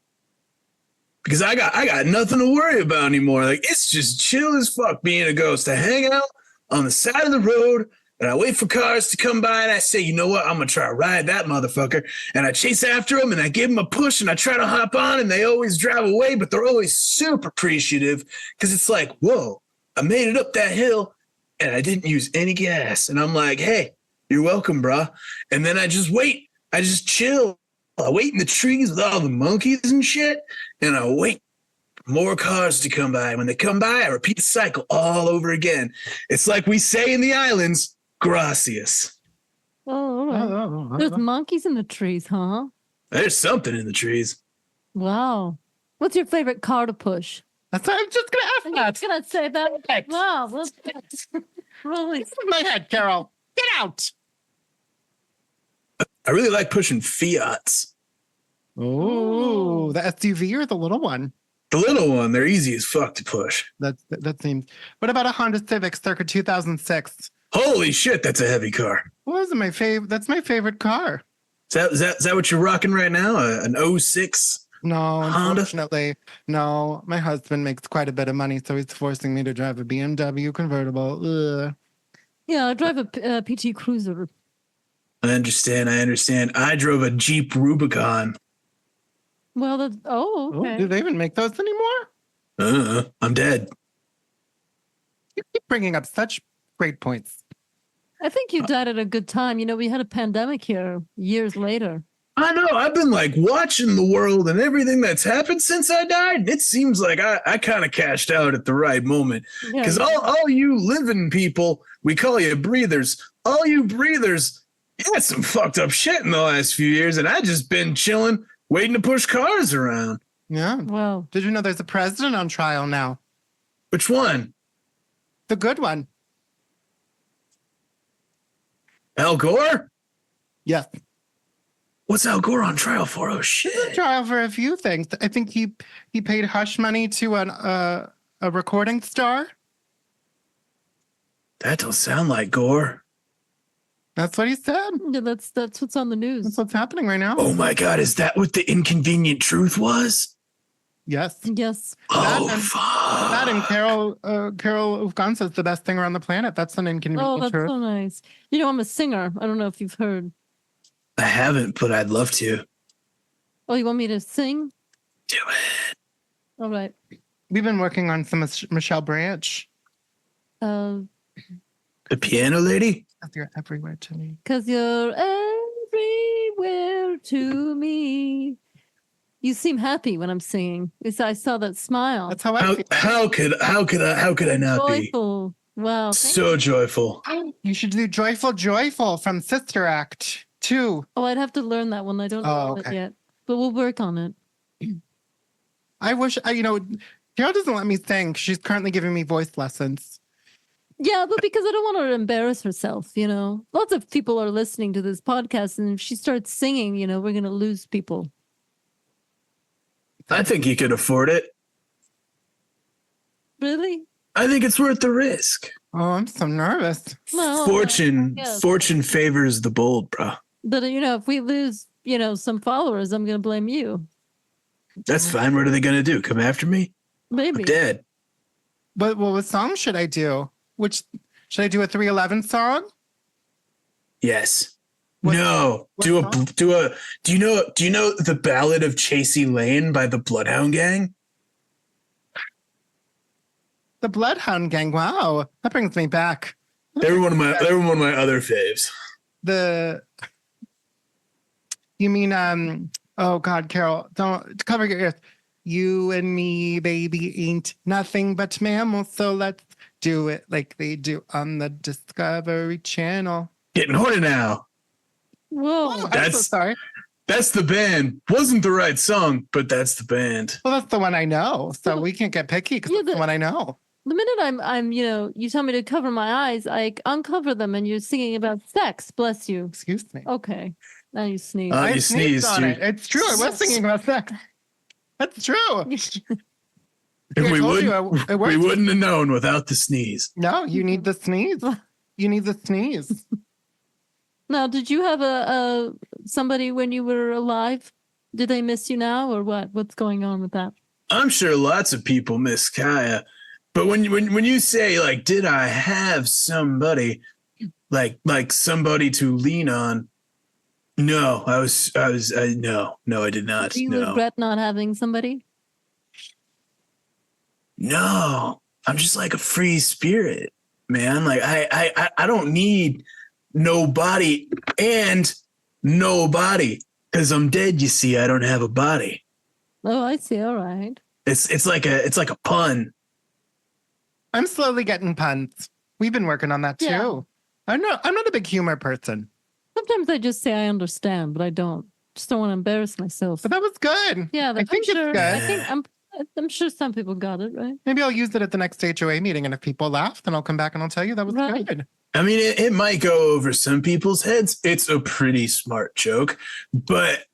because I got nothing to worry about anymore. Like, it's just chill as fuck being a ghost. I hang out on the side of the road and I wait for cars to come by and I say, you know what? I'm going to try to ride that motherfucker. And I chase after them and I give them a push and I try to hop on and they always drive away, but they're always super appreciative because it's like, whoa, I made it up that hill and I didn't use any gas. And I'm like, hey, you're welcome, bro. And then I just wait. I just chill. I wait in the trees with all the monkeys and shit. And I wait for more cars to come by. When they come by, I repeat the cycle all over again. It's like we say in the islands, gracias. Oh, all right. There's monkeys in the trees, huh? There's something in the trees. Wow. What's your favorite car to push? That's what I'm just going to ask that. I was going to say that. Perfect. Wow. That's really... This is my head, Carol. Get out. I really like pushing Fiats. Oh, the SUV or the little one? The little one, they're easy as fuck to push. That seems. What about a Honda Civic circa 2006? Holy shit, that's a heavy car. Wasn't my favorite. That's my favorite car. Is that what you're rocking right now? An 06? No, Honda? unfortunately, no. My husband makes quite a bit of money, so he's forcing me to drive a BMW convertible. Ugh. Yeah, I drive a PT Cruiser. I understand. I drove a Jeep Rubicon. Well, that's... Oh, okay. Oh, do they even make those anymore? I'm dead. You keep bringing up such great points. I think you died at a good time. You know, we had a pandemic here years later. I know. I've been like watching the world and everything that's happened since I died. It seems like I kind of cashed out at the right moment. Because all you living people, we call you breathers. All you breathers had some fucked up shit in the last few years, and I just been chilling, waiting to push cars around. Yeah. Wow. Did you know there's a president on trial now? Which one? The good one. Al Gore? Yes. What's Al Gore on trial for? Oh shit! Trial for a few things. I think he paid hush money to a recording star. That don't sound like Gore. That's what he said. Yeah, that's what's on the news. That's what's happening right now. Oh my God! Is that what the inconvenient truth was? Yes. Yes. Fuck! That and Carol Ugansa's the best singer on the planet. That's an inconvenient Oh, that's truth. so nice. You know, I'm a singer. I don't know if you've heard. I haven't, but I'd love to. Oh, you want me to sing? Do it. All right. We've been working on some Michelle Branch. Uh, The piano lady? You're everywhere to me. 'Cause you're everywhere to me. You seem happy when I'm singing. I saw that smile. That's how I feel. How could I not be Joyful. Wow. so joyful? You should do Joyful from Sister Act 2. Oh, I'd have to learn that one. I don't know it yet. But we'll work on it. I wish, Carol doesn't let me sing. She's currently giving me voice lessons. Yeah, but because I don't want her to embarrass herself, you know. Lots of people are listening to this podcast, and if she starts singing, we're going to lose people. I think you could afford it. Really? I think it's worth the risk. Oh, I'm so nervous. Well, Fortune favors the bold, bro. But, if we lose, some followers, I'm going to blame you. That's fine. What are they going to do? Come after me? Maybe. I'm dead. But what song should I do? Should I do a 311 song? Yes. What Do you know the Ballad of Chasey Lane by the Bloodhound Gang? The Bloodhound Gang. Wow, that brings me back. They were one of my other faves. You mean oh God, Carol, don't cover your ears. You and me, baby, ain't nothing but mammals, so let's do it like they do on the Discovery Channel. Getting horny now. Whoa. I'm so sorry. That's the band. Wasn't the right song, but that's the band. Well, that's the one I know, so we can't get picky because that's the one I know. The minute I'm, you tell me to cover my eyes, I uncover them, and you're singing about sex. Bless you. Excuse me. Okay. Now you sneeze. You sneezed on it. It's true. I was singing about sex. That's true. We wouldn't have known without the sneeze. No, you need the sneeze. You need the sneeze. Now, did you have somebody when you were alive? Did they miss you now, or what? What's going on with that? I'm sure lots of people miss Kaya, but when you say like, did I have somebody like somebody to lean on? No, no, I did not. Do you No, regret not having somebody? no, I'm just like a free spirit, man. Like I don't need nobody and nobody because I'm dead. You see, I don't have a body. Oh, I see. All right. It's like a pun. I'm slowly getting puns. We've been working on that too. Yeah. I'm not a big humor person, Sometimes I just say I understand, but I don't. Just don't want to embarrass myself. but that was good. Yeah, I think sure. it's I good. think I'm sure some people got it right. Maybe I'll use it at the next HOA meeting, and if people laugh, then I'll come back and I'll tell you that was Right. good. I mean, it might go over some people's heads. It's a pretty smart joke, but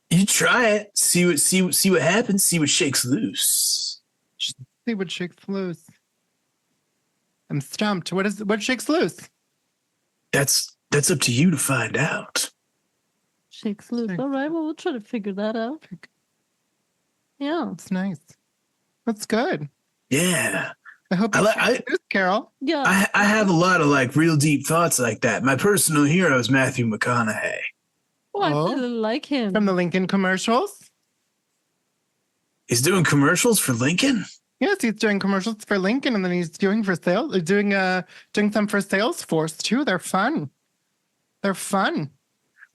you try it, see what happens, see what shakes loose. See what shakes loose. I'm stumped. What shakes loose? That's up to you to find out. Shakes loose. All right. Well, we'll try to figure that out. Yeah. It's nice. That's good. Yeah. I hope it shakes loose, Carol. Yeah. I have a lot of like real deep thoughts like that. My personal hero is Matthew McConaughey. Oh, I Oh. really like him. From the Lincoln commercials. He's doing commercials for Lincoln. Yes, he's doing commercials for Lincoln, and then he's doing some for Salesforce too. They're fun. They're fun.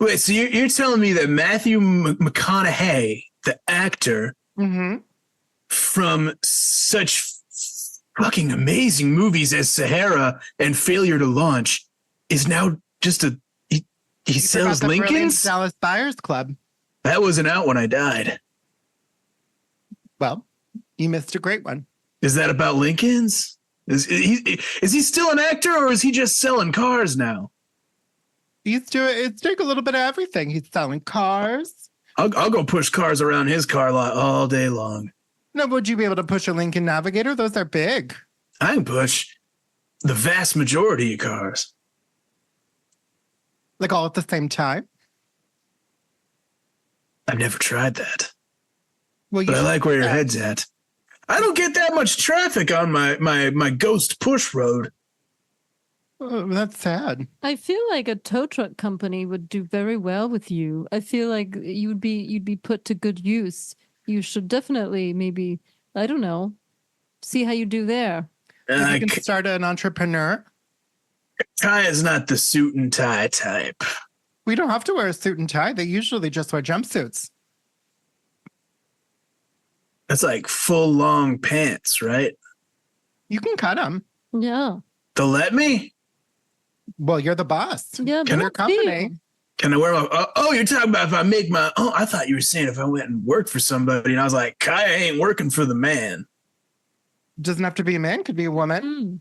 Wait, so you're telling me that Matthew McConaughey, the actor Mm-hmm. from such fucking amazing movies as Sahara and Failure to Launch, is now just he sells Lincolns? Dallas Buyers Club. That wasn't out when I died. Well, you missed a great one. Is that about Lincolns? Is he still an actor, or is he just selling cars now? It's doing a little bit of everything. He's selling cars. I'll go push cars around his car lot all day long. No, would you be able to push a Lincoln Navigator? Those are big. I can push the vast majority of cars. Like all at the same time. I've never tried that, Well, you but I should like where do your that. head's at. I don't get that much traffic on my ghost push road. Oh, that's sad. I feel like a tow truck company would do very well with you. I feel like you'd be put to good use. You should definitely maybe, I don't know, see how you do there. You can start an entrepreneur. Kaya's not the suit and tie type. We don't have to wear a suit and tie. They usually just wear jumpsuits. That's like full long pants, right? You can cut them. Yeah. They'll let me? Well, you're the boss. Yeah. Can your that's company? deal. Can I wear my? Oh, you're talking about if I make my? Oh, I thought you were saying if I went and worked for somebody, and I was like, Kaya ain't working for the man. Doesn't have to be a man. Could be a woman. Mm.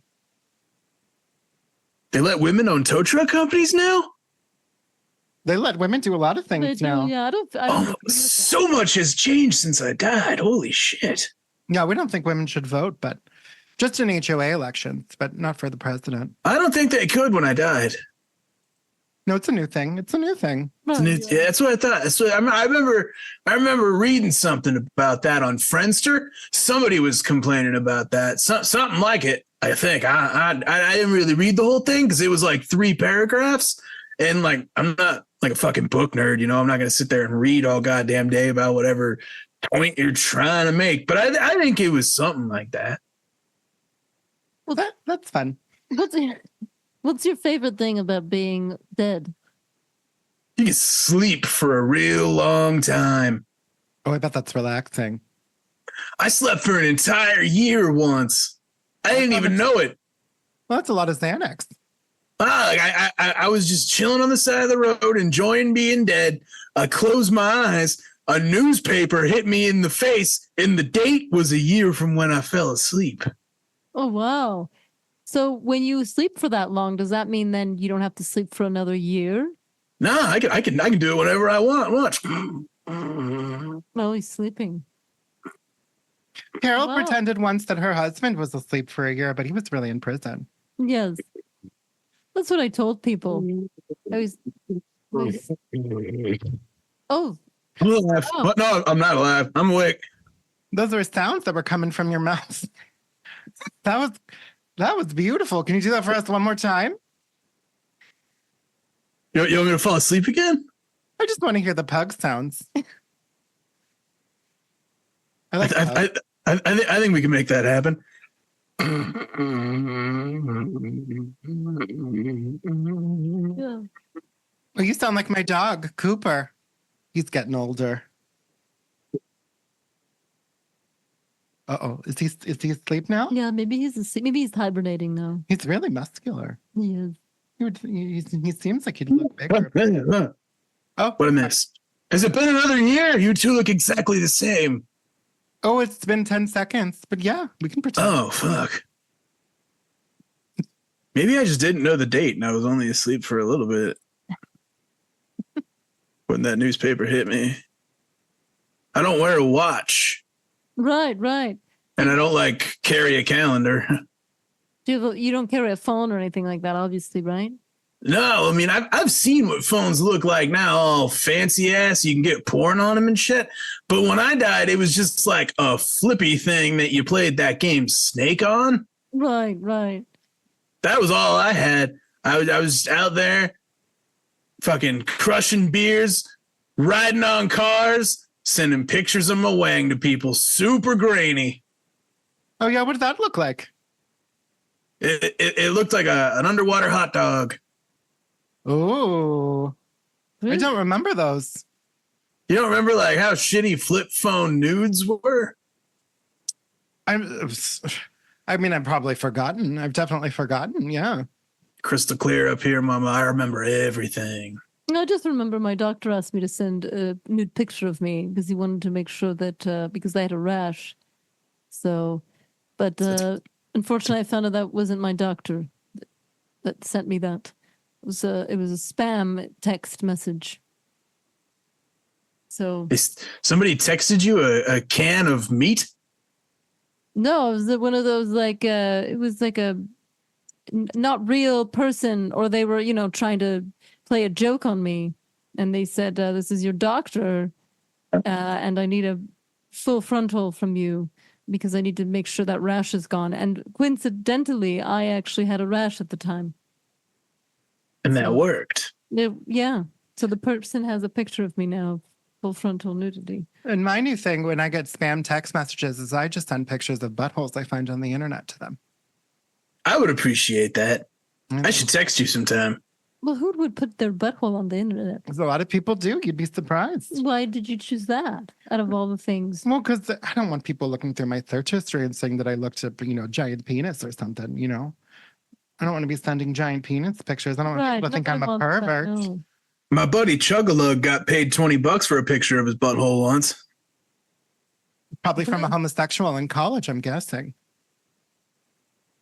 They let women own tow truck companies now. They let women do a lot of They things do, now. yeah, I don't Oh, agree with that. so much has changed since I died. Holy shit! Yeah, we don't think women should vote, but just in HOA elections, but not for the president. I don't think they could when I died. No, it's a new thing. It's a new thing. Right, Yeah, that's what I thought. That's what, I remember reading something about that on Friendster. Somebody was complaining about that. Something like it. I think I didn't really read the whole thing because it was like 3 paragraphs, and like I'm not like a fucking book nerd, you know. I'm not gonna sit there and read all goddamn day about whatever point you're trying to make. But I think it was something like that. Well, that's fun. What's your favorite thing about being dead? You can sleep for a real long time. Oh, I bet that's relaxing. I slept for an entire year once. I didn't even know it. Well, that's a lot of Xanax. I was just chilling on the side of the road, enjoying being dead. I closed my eyes. A newspaper hit me in the face, and the date was a year from when I fell asleep. Oh, wow. So when you sleep for that long, does that mean then you don't have to sleep for another year? No, I can do it whenever I want. Watch. Oh, he's sleeping. Carol Wow. pretended once that her husband was asleep for a year, but he was really in prison. Yes. That's what I told people. I was oh, I'm alive. Oh. What? No, I'm not alive. I'm awake. Those were sounds that were coming from your mouth. That was beautiful. Can you do that for us one more time? You want me to fall asleep again? I just want to hear the pug sounds. I think we can make that happen. Yeah. Well, you sound like my dog, Cooper. He's getting older. Uh-oh. Is he asleep now? Yeah, maybe he's asleep. Maybe he's hibernating now. He's really muscular. He is. He seems like he'd look bigger. Oh, what a mess. Has it been another year? You two look exactly the same. Oh, it's been 10 seconds. But yeah, we can pretend. Oh, fuck. Maybe I just didn't know the date and I was only asleep for a little bit when that newspaper hit me. I don't wear a watch. Right. And I don't carry a calendar. You don't carry a phone or anything like that, obviously, right? No, I mean, I've seen what phones look like now, all fancy ass. You can get porn on them and shit. But when I died, it was just like a flippy thing that you played that game Snake on. Right. That was all I had. I was out there fucking crushing beers, riding on cars, sending pictures of my wang to people, super grainy. Oh, yeah. What did that look like? It looked like an underwater hot dog. Oh, Really? I don't remember those. You don't remember how shitty flip phone nudes were? I've probably forgotten. I've definitely forgotten. Yeah. Crystal clear up here, Mama. I remember everything. I just remember my doctor asked me to send a nude picture of me because he wanted to make sure that because I had a rash. So, but unfortunately, I found out that wasn't my doctor that sent me that. It was a spam text message. So somebody texted you a can of meat? No, it was one of those it was like a not real person, or they were trying to play a joke on me, and they said this is your doctor, and I need a full frontal from you because I need to make sure that rash is gone. And coincidentally, I actually had a rash at the time. And that worked. Yeah. So the person has a picture of me now, full frontal nudity. And my new thing when I get spam text messages is I just send pictures of buttholes I find on the internet to them. I would appreciate that. I should text you sometime. Well, who would put their butthole on the internet? A lot of people do. You'd be surprised. Why did you choose that out of all the things? Well, because I don't want people looking through my search history and saying that I looked at, giant penis or something, I don't want to be sending giant penis pictures. I don't want people to think I'm a pervert. No. My buddy Chugalug got paid $20 for a picture of his butthole once. Probably from a homosexual in college, I'm guessing.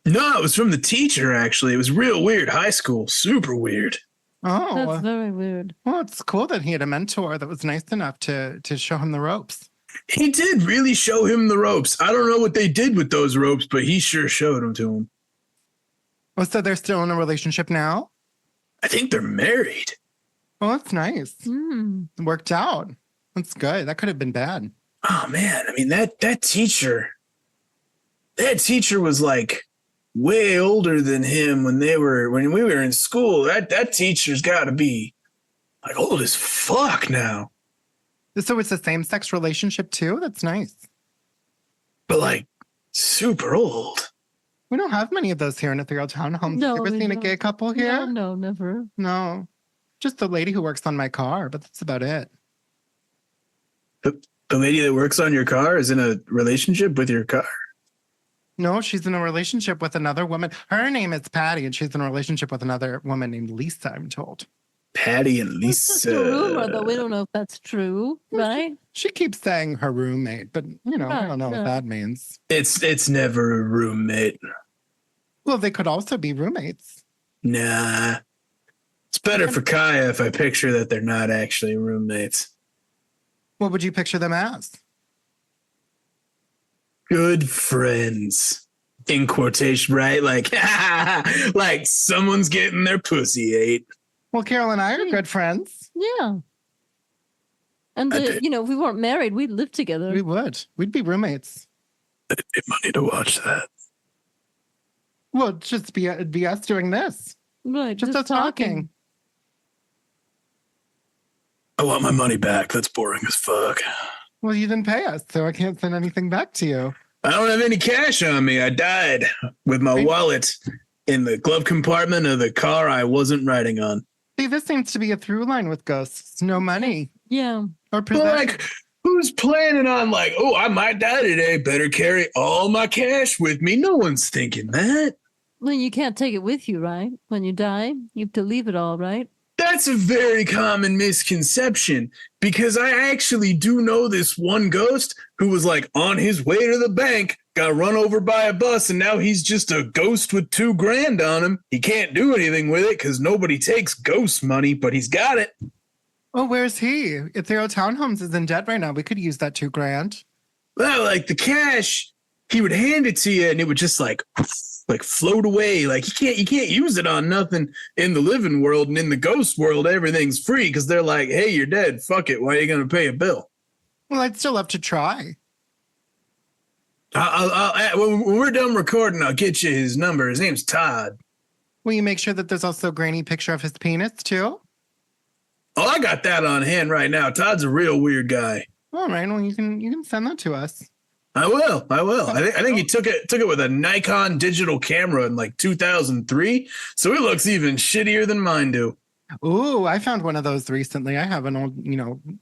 No, it was from the teacher, actually. It was real weird. High school. Super weird. Oh. That's very weird. Well, it's cool that he had a mentor that was nice enough to show him the ropes. He did really show him the ropes. I don't know what they did with those ropes, but he sure showed them to him. Oh, so they're still in a relationship now? I think they're married. Well, that's nice. It worked out. That's good. That could have been bad. Oh, man. I mean, that teacher was way older than him when we were in school. That teacher's got to be old as fuck now. So it's a same-sex relationship too? That's nice. But super old. We don't have many of those here in Ethereal Townhomes. No, Have you ever seen a gay couple here? No, never. No. Just the lady who works on my car, but that's about it. The lady that works on your car is in a relationship with your car? No, she's in a relationship with another woman. Her name is Patty, and she's in a relationship with another woman named Lisa, I'm told. Patty and Lisa. It's just a rumor, though. We don't know if that's true, right? She keeps saying her roommate, but, I don't know what that means. It's never a roommate. Well, they could also be roommates. Nah. It's better for Kaya if I picture that they're not actually roommates. What would you picture them as? Good friends. In quotation, right? Like someone's getting their pussy ate. Well, Carol and I are good friends. Yeah. And, did. if we weren't married, we'd live together. We would. We'd be roommates. I paid money to watch that. Well, it'd just be us doing this. Right. Just us talking. I want my money back. That's boring as fuck. Well, you didn't pay us, so I can't send anything back to you. I don't have any cash on me. I died with my wallet in the glove compartment of the car I wasn't riding on. See, this seems to be a through line with ghosts. No money. Yeah. Or But who's planning on I might die today. Better carry all my cash with me. No one's thinking that. Well, you can't take it with you, right? When you die, you have to leave it all, right? That's a very common misconception because I actually do know this one ghost who was on his way to the bank, got run over by a bus, and now he's just a ghost with $2,000 on him. He can't do anything with it because nobody takes ghost money, but he's got it. Oh, where's he? Ethereal Townhomes is in debt right now. We could use that $2,000. Well, the cash, he would hand it to you and it would just float away. You can't use it on nothing in the living world, and in the ghost world, everything's free because they're like, hey, you're dead. Fuck it. Why are you going to pay a bill? Well, I'd still love to try. When we're done recording, I'll get you his number. His name's Todd. Will you make sure that there's also a grainy picture of his penis too? Oh, I got that on hand right now. Todd's a real weird guy. All right. Well, you can send that to us. I will. I think he took it with a Nikon digital camera in 2003, so it looks even shittier than mine do. Ooh, I found one of those recently. I have an old,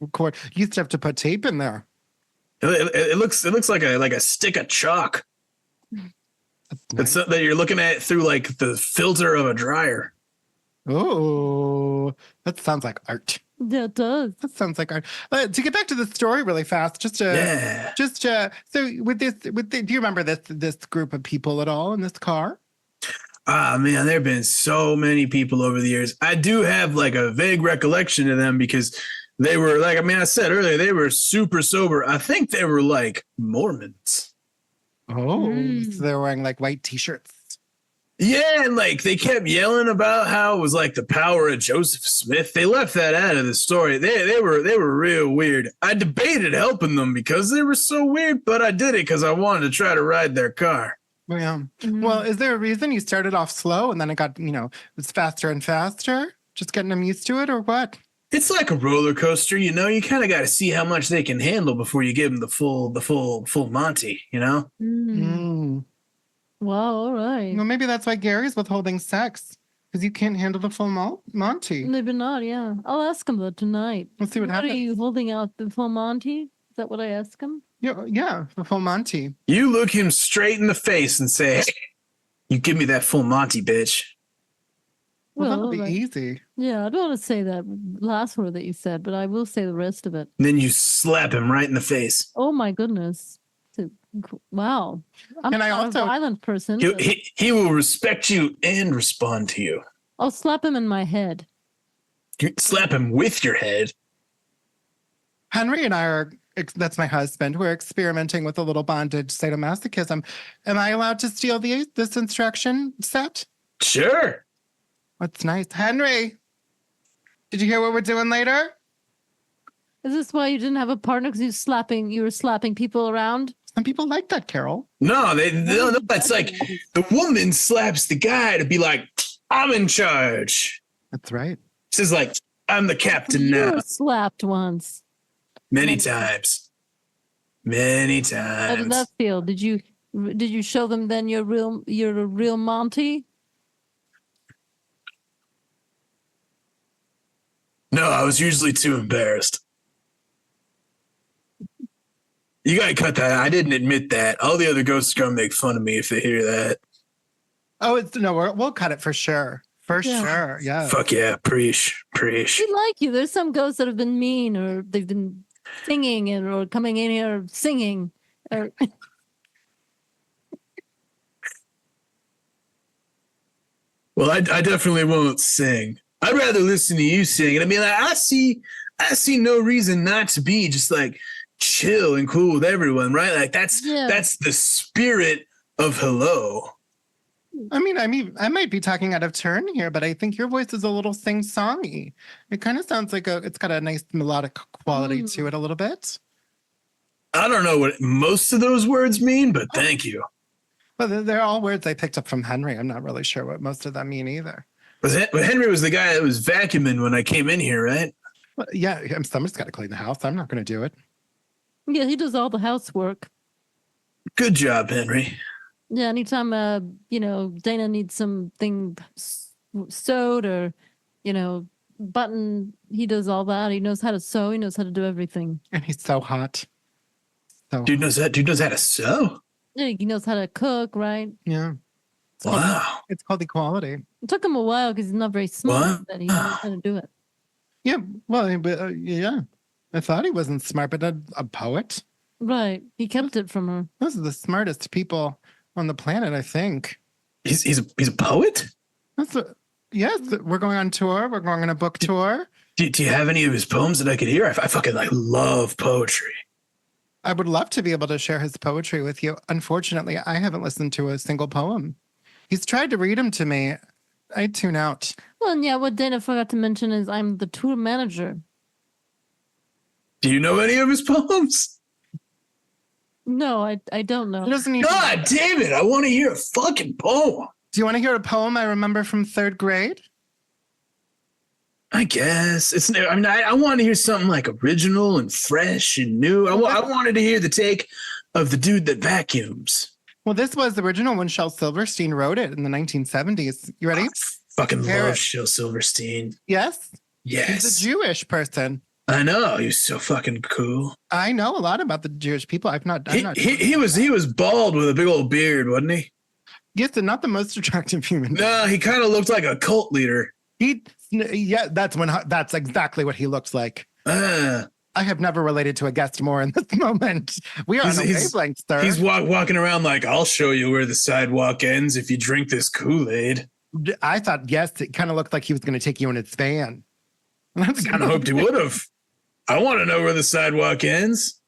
record. You used to have to put tape in there. It looks like a stick of chalk. It's that you're looking at through the filter of a dryer. Oh, that sounds like art. Yeah, it does. That sounds like art. To get back to the story really fast, so do you remember this group of people at all in this car? Ah, man, there have been so many people over the years. I do have a vague recollection of them because they were I said earlier, they were super sober. I think they were Mormons. Oh, so they're wearing white t-shirts. Yeah, and they kept yelling about how it was the power of Joseph Smith. They left that out of the story. They were real weird. I debated helping them because they were so weird, but I did it because I wanted to try to ride their car. Yeah. Mm-hmm. Well, is there a reason you started off slow and then it got, it was faster and faster? Just getting them used to it or what? It's like a roller coaster, you kind of got to see how much they can handle before you give them the full Monty, Wow, all right. Well, maybe that's why Gary's withholding sex, because you can't handle the full Monty. Maybe not, yeah. I'll ask him though tonight. Let's see what happens. Are you holding out the full Monty? Is that what I ask him? Yeah, the full Monty. You look him straight in the face and say, you give me that full Monty, bitch. Well, that'll be right. easy. Yeah, I don't want to say that last word that you said, but I will say the rest of it. Then you slap him right in the face. Oh my goodness. Wow. I'm not a violent person. He will respect you and respond to you. I'll slap him in my head. You slap him with your head. Henry and I that's my husband, we're experimenting with a little bondage sadomasochism. Am I allowed to steal this instruction set? Sure. That's nice. Henry, did you hear what we're doing later? Is this why you didn't have a partner? Because you were slapping people around? Some people like that, Carol. No, no, it's the woman slaps the guy to be like, I'm in charge. That's right. She's like, I'm the captain You now. were slapped once. Many times. Many How did times. that feel? Did you show them then you're a real Monty? No, I was usually too embarrassed. You gotta cut that out. I didn't admit that. All the other ghosts are gonna make fun of me if they hear that. Oh, we'll cut it for sure. For sure. Yeah. Fuck yeah. Preach. We like you. There's some ghosts that have been mean or they've been singing or coming in here singing. Or Well, I definitely won't sing. I'd rather listen to you sing. And I mean, I see no reason not to be just chill and cool with everyone, right? That's the spirit of hello. I might be talking out of turn here, but I think your voice is a little sing-songy. It kind of sounds like it's got a nice melodic quality to it a little bit. I don't know what most of those words mean, but thank you. Well, they're all words I picked up from Henry. I'm not really sure what most of them mean either. But Henry was the guy that was vacuuming when I came in here, right? Well, yeah, somebody's got to clean the house. I'm not going to do it. Yeah, he does all the housework. Good job, Henry. Yeah, anytime Dana needs something sewed or button, he does all that. He knows how to sew. He knows how to do everything. And he's so hot. Dude knows how to sew. Yeah, he knows how to cook, right? Yeah. It's called equality. It took him a while because he's not very smart, but he knows how to do it. Yeah, well, but yeah. I thought he wasn't smart, but a poet. Right. He kept it from her. Those are the smartest people on the planet, I think. He's a poet? Yes, we're going on tour. We're going on a book tour. Do you have any of his poems that I could hear? I fucking love poetry. I would love to be able to share his poetry with you. Unfortunately, I haven't listened to a single poem. He's tried to read them to me. I tune out. Well, and yeah, what Dana forgot to mention is I'm the tour manager. Do you know any of his poems? No, I don't know. God damn it. I want to hear a fucking poem. Do you want to hear a poem I remember from 3rd grade? I guess. I want to hear something like original and fresh and new. I wanted to hear the take of the dude that vacuums. Well, this was the original when Shel Silverstein wrote it in the 1970s. You ready? Fucking love Shel Silverstein. Yes? Yes. He's a Jewish person. I know. He was so fucking cool. I know a lot about the Jewish people. He was bald with a big old beard, wasn't he? Yes, and not the most attractive human. No, he kind of looked like a cult leader. That's exactly what he looks like. I have never related to a guest more in this moment. We are on a wavelength, sir. He's walking around like, I'll show you where the sidewalk ends if you drink this Kool-Aid. I thought, yes, it kind of looked like he was going to take you in his van. I kind of hoped he would have. I want to know where the sidewalk ends.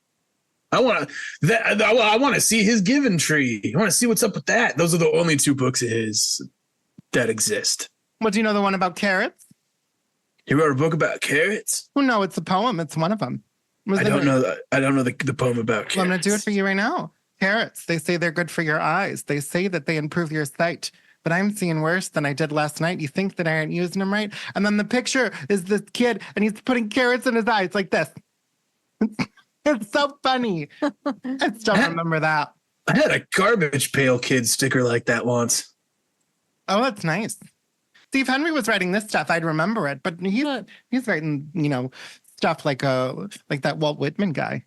I want to see his Given Tree. I want to see what's up with that. Those are the only 2 books of his that exist. Well, do you know the one about carrots? He wrote a book about carrots? Well, no, it's a poem. It's one of them. I don't know the poem about carrots. Well, I'm going to do it for you right now. Carrots, they say they're good for your eyes. They say that they improve your sight. But I'm seeing worse than I did last night. You think that I aren't using them right? And then the picture is this kid, and he's putting carrots in his eyes like this. It's so funny. I still remember that. I had a Garbage Pail Kid sticker like that once. Oh, that's nice. See, if Henry was writing this stuff, I'd remember it. But he's writing, stuff like that Walt Whitman guy.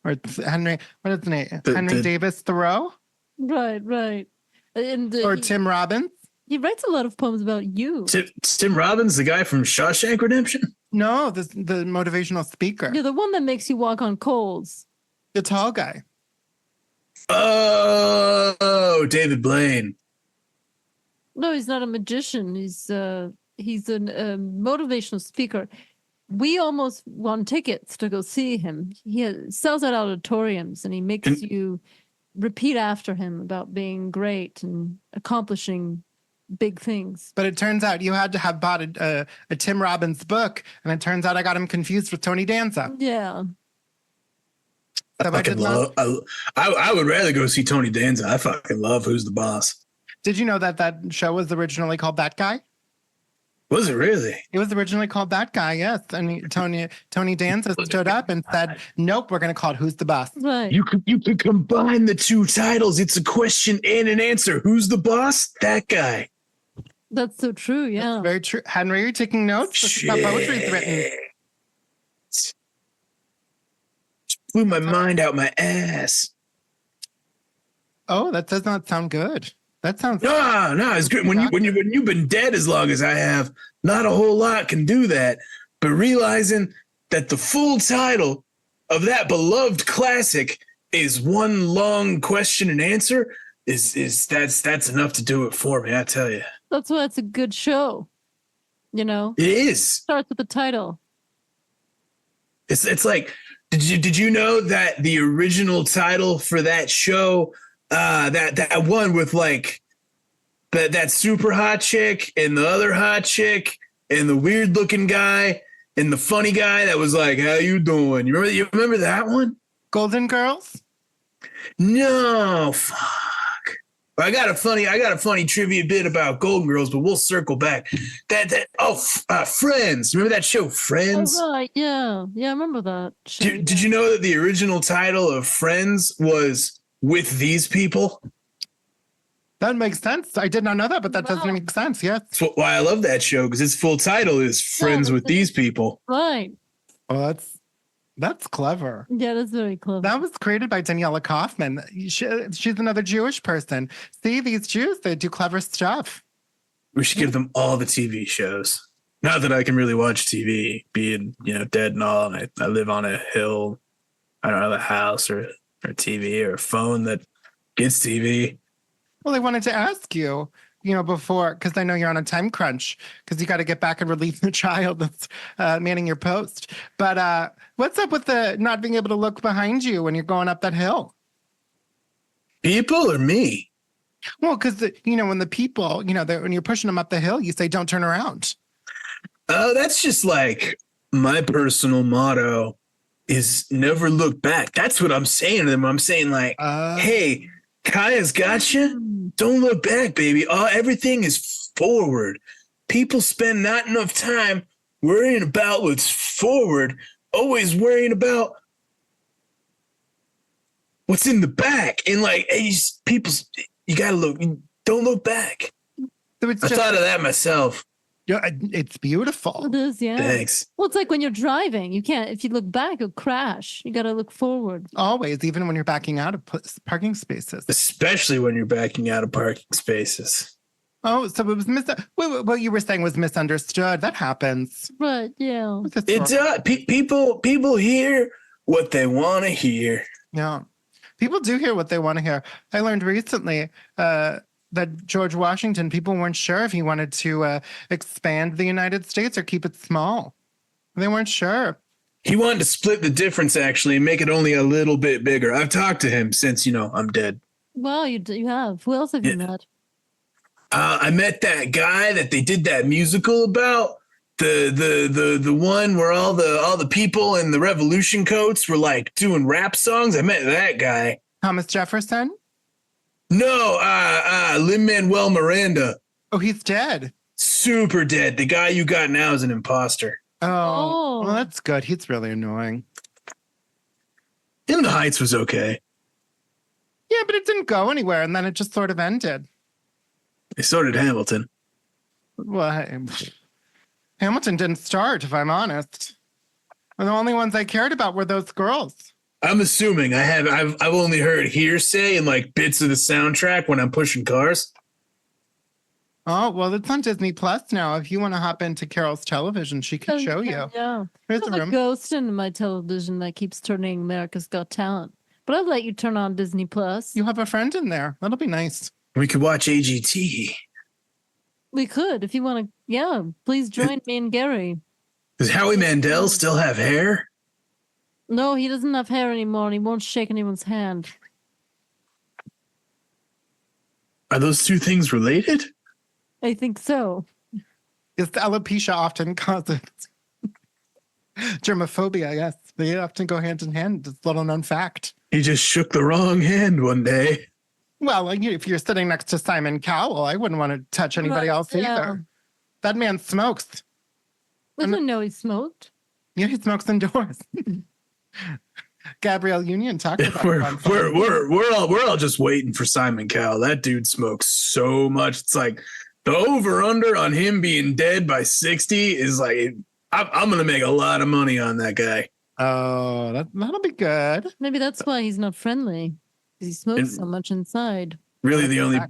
Or Henry, what is his name? Henry Davis Thoreau? Right. Or Tim Robbins? He writes a lot of poems about you. Tim Robbins, the guy from Shawshank Redemption? No, the motivational speaker. Yeah, the one that makes you walk on coals. The tall guy. Oh, David Blaine. No, he's not a magician. He's a motivational speaker. We almost won tickets to go see him. He sells out auditoriums, and he makes you repeat after him about being great and accomplishing big things. But it turns out you had to have bought a Tim Robbins book, and it turns out I got him confused with Tony Danza. Yeah. I would rather go see Tony Danza. I fucking love Who's the Boss. Did you know that show was originally called That Guy? Was it really? It was originally called That Guy, yes. And Tony Danza stood up and said, nope, we're going to call it Who's the Boss. Right. You could combine the 2 titles. It's a question and an answer. Who's the boss? That guy. That's so true, yeah. That's very true. Henry, are you taking notes? Shit. How poetry's written. Blew my mind out my ass. Oh, that does not sound good. That sounds no, it's good. When you've been dead as long as I have, not a whole lot can do that. But realizing that the full title of that beloved classic is one long question and answer that's enough to do it for me, I tell you. That's why it's a good show. It is. Starts with the title. It's like, did you know that the original title for that show, that one with like that super hot chick and the other hot chick and the weird looking guy and the funny guy that was like, "How you doing?" You remember that one? Golden Girls? No, fuck. I got a funny trivia bit about Golden Girls, but we'll circle back. Friends. Remember that show, Friends? Oh, right. Yeah. Yeah, I remember that show. Did you know that the original title of Friends was With These People? That makes sense. I did not know that, but that doesn't make sense. Yes. That's why I love that show, because its full title is Friends with These People. Right. Oh, that's clever. Yeah, that's very clever. That was created by Daniela Kaufman. She's another Jewish person. See, these Jews, they do clever stuff. We should give them all the TV shows. Not that I can really watch TV, being dead and all, and I live on a hill. I don't have a house or TV or a phone that gets TV. Well, I wanted to ask you, before, because I know you're on a time crunch, because you got to get back and relieve the child that's manning your post. But what's up with the not being able to look behind you when you're going up that hill? People or me? Well, because, when the people, when you're pushing them up the hill, you say, don't turn around. Oh, that's just like my personal motto is never look back. That's what I'm saying to them. I'm saying like, hey, Kaya's got you. Don't look back, baby. Everything is forward. People spend not enough time worrying about what's forward, always worrying about what's in the back. And like, hey, you gotta look. Don't look back. So I thought of that myself. Yeah, it's beautiful. It is, yeah. Thanks. Well, it's like when you're driving. You can't, if you look back, you'll crash. You got to look forward. Always, even when you're backing out of parking spaces. Especially when you're backing out of parking spaces. Oh, so it was what you were saying was misunderstood. That happens. Right, yeah. People hear what they want to hear. Yeah. People do hear what they want to hear. I learned recently that George Washington, people weren't sure if he wanted to expand the United States or keep it small. They weren't sure. He wanted to split the difference, actually, and make it only a little bit bigger. I've talked to him since, I'm dead. Well, you have. Who else have you met? I met that guy that they did that musical about. The one where all the people in the Revolution coats were like doing rap songs. I met that guy. Thomas Jefferson? No, Lin-Manuel Miranda. Oh, he's dead. Super dead. The guy you got now is an imposter. Oh, well, that's good. He's really annoying. In the Heights was okay. Yeah, but it didn't go anywhere, and then it just sort of ended. So did Hamilton. Well, Hamilton didn't start, if I'm honest. And the only ones I cared about were those girls. I'm assuming I've only heard hearsay and like bits of the soundtrack when I'm pushing cars. Oh, well, it's on Disney Plus now. If you want to hop into Carol's television, she can show you. Yeah. Here's There's the a room. ghost in my television that keeps turning America's Got Talent. But I'll let you turn on Disney Plus. You have a friend in there. That'll be nice. We could watch AGT. We could, if you want to. Yeah, please join me and Gary. Does Howie Mandel still have hair? No, he doesn't have hair anymore, and he won't shake anyone's hand. Are those two things related? I think so. Yes, alopecia often causes germophobia, yes. They often go hand in hand. It's a little known fact. He just shook the wrong hand one day. Well, like, if you're sitting next to Simon Cowell, I wouldn't want to touch anybody else either. That man smokes. I didn't know he smoked. Yeah, he smokes indoors. Gabrielle Union talked about we're all just waiting for Simon Cowell. That dude smokes so much. It's like the over under on him being dead by 60 is like I'm gonna make a lot of money on that guy. Oh, that'll be good. Maybe that's why he's not friendly. Because he smokes so much inside. Really, the only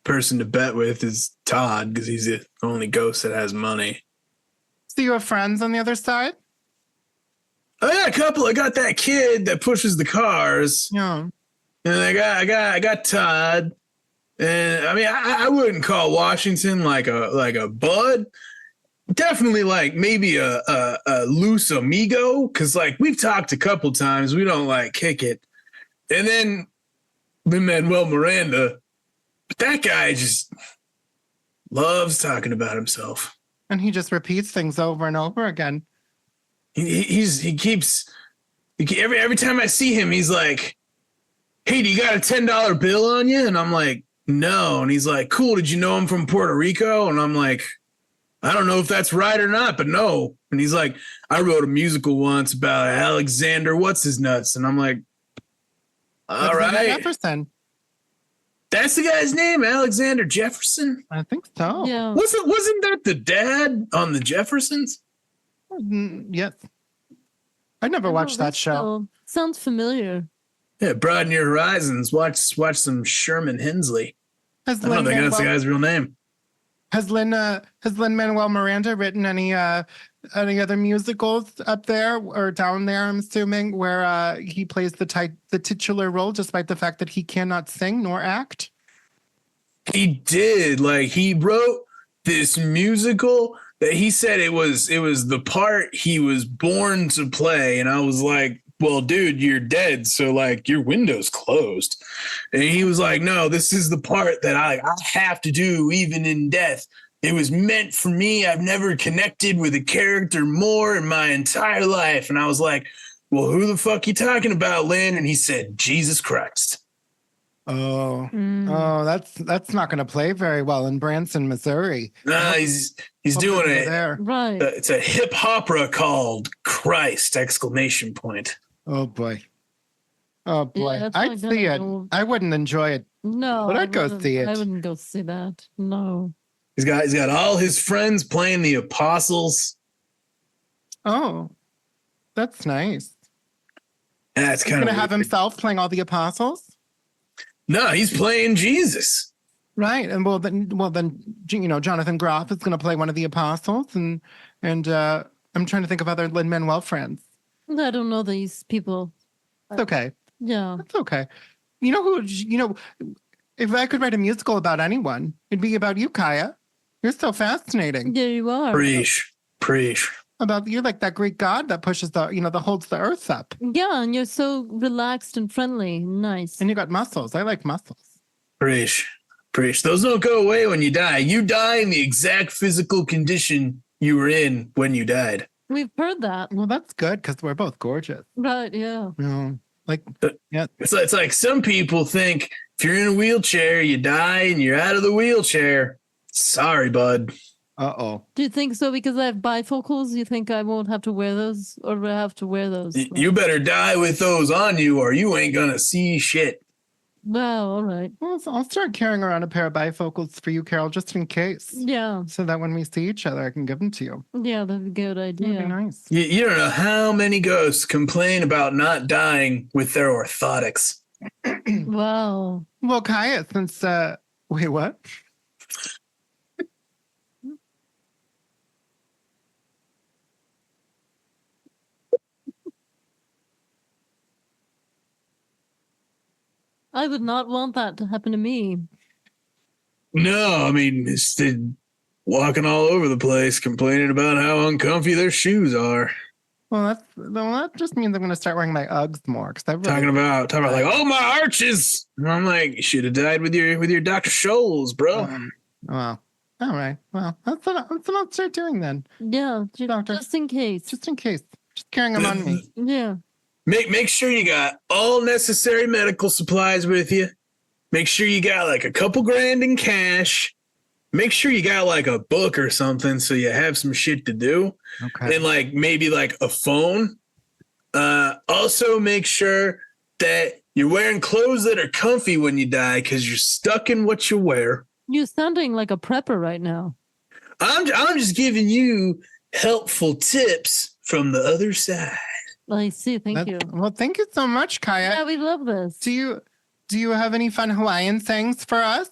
person to bet with is Todd, because he's the only ghost that has money. So you have friends on the other side? I got a couple. I got that kid that pushes the cars. Yeah. And I got Todd. And I mean, I wouldn't call Washington like a bud. Definitely like maybe a loose amigo, because like we've talked a couple times. We don't like kick it. And then Lin-Manuel Miranda, but that guy just Loves talking about himself. And he just repeats things over and over again. Every time I see him, he's like, "Hey, do you got a $10 bill on you?" And I'm like, "No." And he's like, "Cool. Did you know I'm from Puerto Rico?" And I'm like, "I don't know if that's right or not, but no." And he's like, "I wrote a musical once about Alexander what's his nuts." And I'm like, "All right, Jefferson. That's the guy's name, Alexander Jefferson." I think so. Yeah. Wasn't that the dad on the Jeffersons? Yes. I never watched that show. Sounds familiar. Yeah, broaden your horizons. Watch some Sherman Hensley. I don't think that's the guy's real name. Has Lin-Manuel Miranda written any other musicals up there or down there? I'm assuming where he plays the titular role, despite the fact that he cannot sing nor act. He did. Like, he wrote this musical that he said it was the part he was born to play, and I was like, "Well, dude, you're dead, so like your window's closed." And he was like, "No, this is the part that I have to do even in death. It was meant for me. I've never connected with a character more in my entire life." And I was like, "Well, who the fuck you talking about, Lynn?" And he said, "Jesus Christ." Oh, that's not going to play very well in Branson, Missouri. Nah, he's doing it there. Right. It's a hip opera called Christ! Exclamation point. Oh boy. Oh boy. Yeah, I'd see it. I wouldn't enjoy it. No. But I'd go see it. I wouldn't go see that. No. He's got all his friends playing the apostles. Oh, that's nice. That's He's kind of going to have himself playing all the apostles. No, he's playing Jesus. Right. And well then Jonathan Groff is going to play one of the apostles, and I'm trying to think of other Lin-Manuel friends. I don't know these people. It's okay. Yeah. It's okay. You know who? If I could write a musical about anyone, it'd be about you, Kaya. You're so fascinating. Yeah, you are. Preach. You're like that Greek god that pushes that holds the earth up. Yeah, and you're so relaxed and friendly. Nice. And you got muscles. I like muscles. Preach. Those don't go away when you die. You die in the exact physical condition you were in when you died. We've heard that. Well, that's good because we're both gorgeous. Right, yeah. Yeah. It's like some people think if you're in a wheelchair, you die and you're out of the wheelchair. Sorry, bud. Uh-oh. Do you think so? Because I have bifocals, you think I won't have to wear those, or do I have to wear those? You better die with those on you or you ain't gonna see shit. Well, all right. Well, I'll start carrying around a pair of bifocals for you, Carol, just in case. Yeah. So that when we see each other, I can give them to you. Yeah, that'd be a good idea. That'd be nice. You don't know how many ghosts complain about not dying with their orthotics. Wow. Well, Kaya, since wait, what? I would not want that to happen to me. No, I mean, it's walking all over the place, complaining about how uncomfy their shoes are. Well, that just means I'm going to start wearing my Uggs more because I've Talking about like, oh, my arches. And I'm like, you should have died with your Dr. Scholl's, bro. Well, all right. Well, that's what I'll start doing then. Yeah, Doctor. just in case. Just in case. Just carrying them on me. Yeah. Make sure you got all necessary medical supplies with you. Make sure you got like a couple grand in cash. Make sure you got like a book or something so you have some shit to do. Okay. And like maybe like a phone. Also make sure that you're wearing clothes that are comfy when you die because you're stuck in what you wear. You're sounding like a prepper right now. I'm just giving you helpful tips from the other side. I see. Thank you. Well, thank you so much, Kaya. Yeah, we love this. Do you have any fun Hawaiian sayings for us,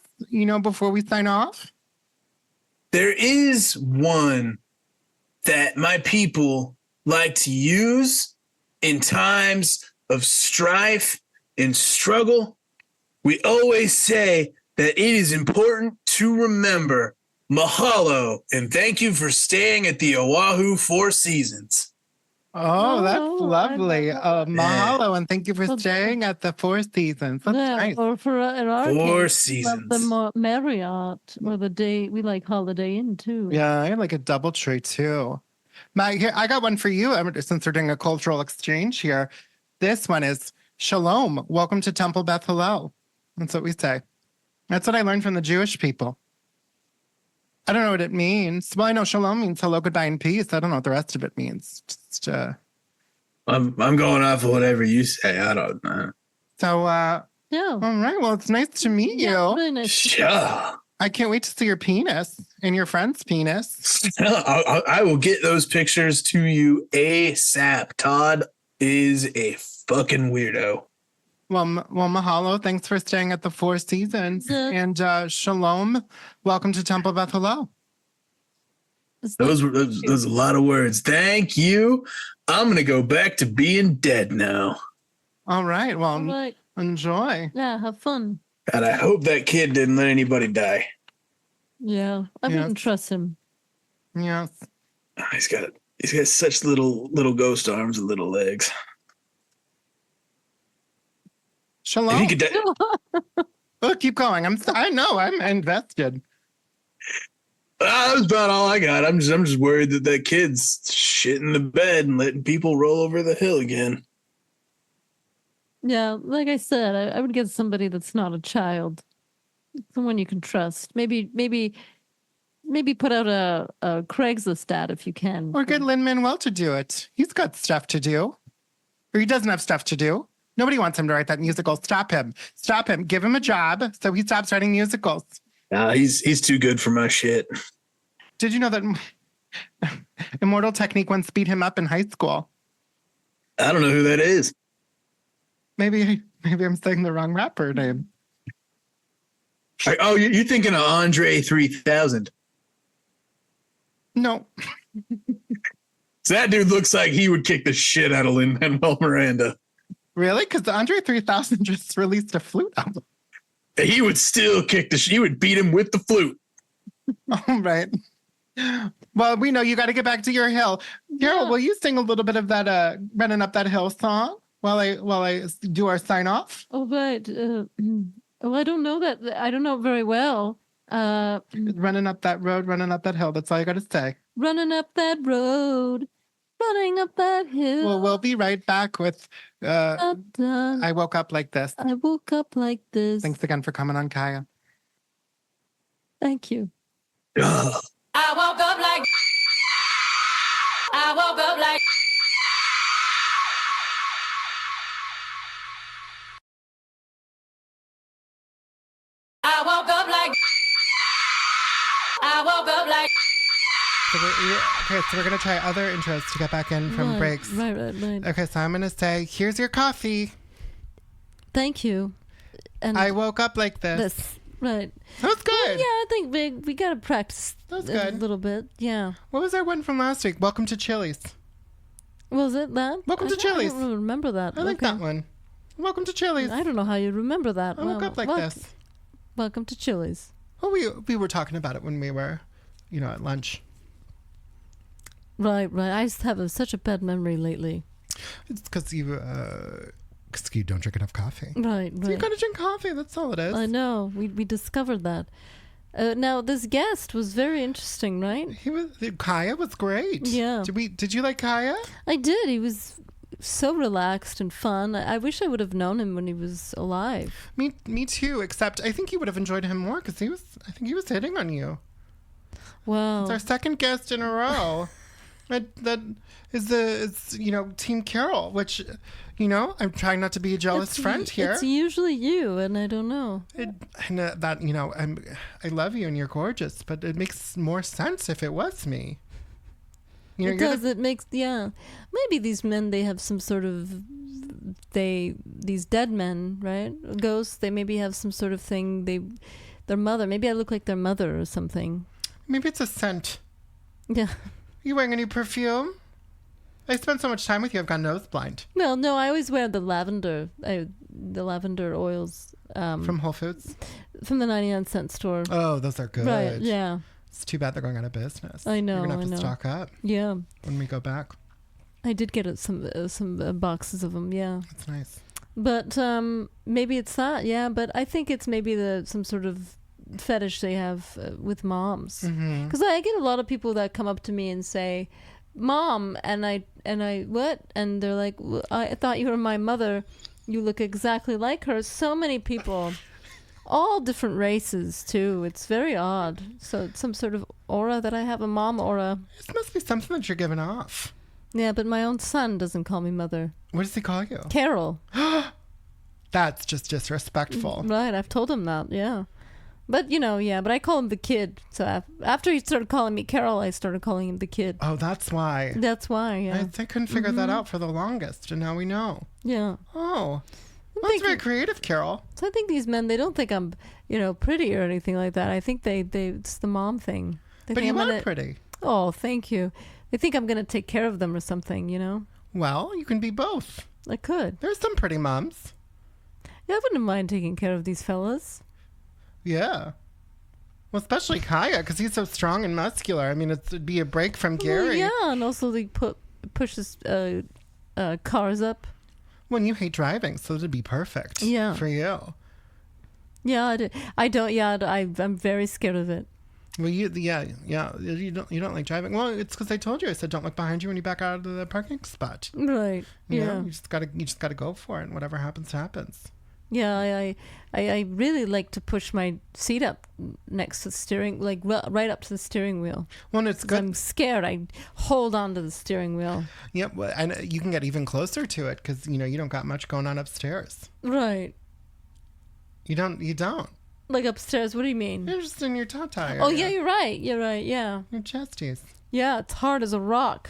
before we sign off? There is one that my people like to use in times of strife and struggle. We always say that it is important to remember mahalo and thank you for staying at the Oahu Four Seasons. Oh, that's Oh, lovely. Mahalo, and thank you for Well, staying at the Four Seasons. That's yeah, nice. or for in our Four case, we love the seasons. Marriott or the day we like Holiday Inn too. Yeah, I like a double tree too. Here, I got one for you. Since we're doing a cultural exchange here, this one is Shalom. Welcome to Temple Beth Hillel. That's what we say. That's what I learned from the Jewish people. I don't know what it means. Well, I know Shalom means hello, goodbye, and peace. I don't know what the rest of it means. Just I'm going off of whatever you say. I don't know. so. Yeah. All right. Well, it's nice to meet you. Yeah, really nice. Sure. I can't wait to see your penis and your friend's penis. I will get those pictures to you ASAP. Todd is a fucking weirdo. Well, mahalo. Thanks for staying at the Four Seasons. Yeah. And shalom. Welcome to Temple Beth Hillel. Those are a lot of words. Thank you. I'm going to go back to being dead now. All right. Well, All right. enjoy. Yeah, have fun. And I hope that kid didn't let anybody die. Yeah, I Yes. wouldn't trust him. Yes. He's got such little ghost arms and little legs. Shalom. If he could die, Oh, keep going. I know. I'm invested. that was about all I got. I'm just worried that kid's shitting the bed and letting people roll over the hill again. Yeah, like I said, I would get somebody that's not a child, someone you can trust. Maybe put out a Craigslist ad if you can. Or get Lin-Manuel to do it. He's got stuff to do. Or he doesn't have stuff to do. Nobody wants him to write that musical. Stop him. Stop him. Give him a job so he stops writing musicals. He's too good for my shit. Did you know that Immortal Technique once beat him up in high school? I don't know who that is. Maybe I'm saying the wrong rapper name. Oh, you're thinking of Andre 3000. No. So that dude looks like he would kick the shit out of Lin-Manuel Miranda. Really? Because Andre 3000 just released a flute album. He would still kick the shit. He would beat him with the flute. All right. Well, we know you got to get back to your hill. Carol, will you sing a little bit of that Running Up That Hill song while I do our sign off? Oh, right. Well, I don't know that. I don't know it very well. Running up that road, running up that hill. That's all you got to say. Running up that road, running up that hill. Well, we'll be right back with Dun. I Woke Up Like This. I woke up like this. Thanks again for coming on, Kaya. Thank you. Ugh. I woke up like. I woke up like. I woke up like. I woke up like. So we're going to try other intros to get back in from breaks. Right. Okay, so I'm going to say, here's your coffee. Thank you. And I woke up like this. this. Right. That was good. Yeah, I think we got to practice That's a good. little bit. Yeah. What was our one from last week? Welcome to Chili's. Was it that? Welcome to I Chili's. don't remember that. I like Okay. that one. Welcome to Chili's. I don't know how you remember that. I woke up like this. Welcome to Chili's. Well, we were talking about it when we were, at lunch. Right. I just have such a bad memory lately. It's because you don't drink enough coffee. Right. So you gotta drink coffee. That's all it is. I know. We discovered that. Now this guest was very interesting, right? Kaya was great. Yeah. Did you like Kaya? I did. He was so relaxed and fun. I wish I would have known him when he was alive. Me too. Except I think you would have enjoyed him more because I think he was hitting on you. Wow. It's our second guest in a row. That is Team Carol, which, I'm trying not to be a jealous friend here. It's usually you, and I don't know. I love you and you're gorgeous, but it makes more sense if it was me. It does. It makes, yeah. Maybe these men, they have some sort of, these dead men, right? Ghosts, they maybe have some sort of thing. Their mother, maybe I look like their mother or something. Maybe it's a scent. Yeah. You wearing any perfume? I spent so much time with you, I've gone nose blind. Well, no, I always wear the lavender oils. From Whole Foods? From the 99-cent store. Oh, those are good. Right, yeah. It's too bad they're going out of business. I know, You're going to have I to know. stock up Yeah. when we go back. I did get some boxes of them. Yeah. That's nice. But maybe it's that. Yeah. But I think it's maybe some sort of fetish they have with moms. Because I get a lot of people that come up to me and say, "Mom," and I what? And they're like, "I thought you were my mother. You look exactly like her." So many people. All different races too. It's very odd. So it's some sort of aura that I have, a mom aura. This must be something that you're giving off. Yeah, but my own son doesn't call me mother. What does he call you? Carol. That's just disrespectful. Right, I've told him that, yeah. But, but I call him the kid. So after he started calling me Carol, I started calling him the kid. Oh, that's why. That's why, yeah. I couldn't figure that out for the longest, and now we know. Yeah. Oh. Well, that's very creative, Carol. So I think these men, they don't think I'm, pretty or anything like that. I think it's the mom thing. But you are pretty. Oh, thank you. They think I'm going to take care of them or something, Well, you can be both. I could. There's some pretty moms. Yeah, I wouldn't mind taking care of these fellas. Yeah. Well, especially Kaya, because he's so strong and muscular. I mean, it'd be a break from Gary. Well, yeah, and also they pushes cars up. Well, you hate driving, so it'd be perfect for you. Yeah, I don't. Yeah, I'm very scared of it. Well, you don't like driving. Well, it's because I told you. I said don't look behind you when you back out of the parking spot. Right. You know, you just gotta go for it, and whatever happens, happens. Yeah, I really like to push my seat up next to the steering, like right up to the steering wheel. Well, it's good. I'm scared. I hold on to the steering wheel. Yep, and you can get even closer to it because you don't got much going on upstairs. Right. You don't. Like upstairs? What do you mean? You're just in your tata. Oh yeah, you're right. Yeah. Your chesties. Yeah, it's hard as a rock.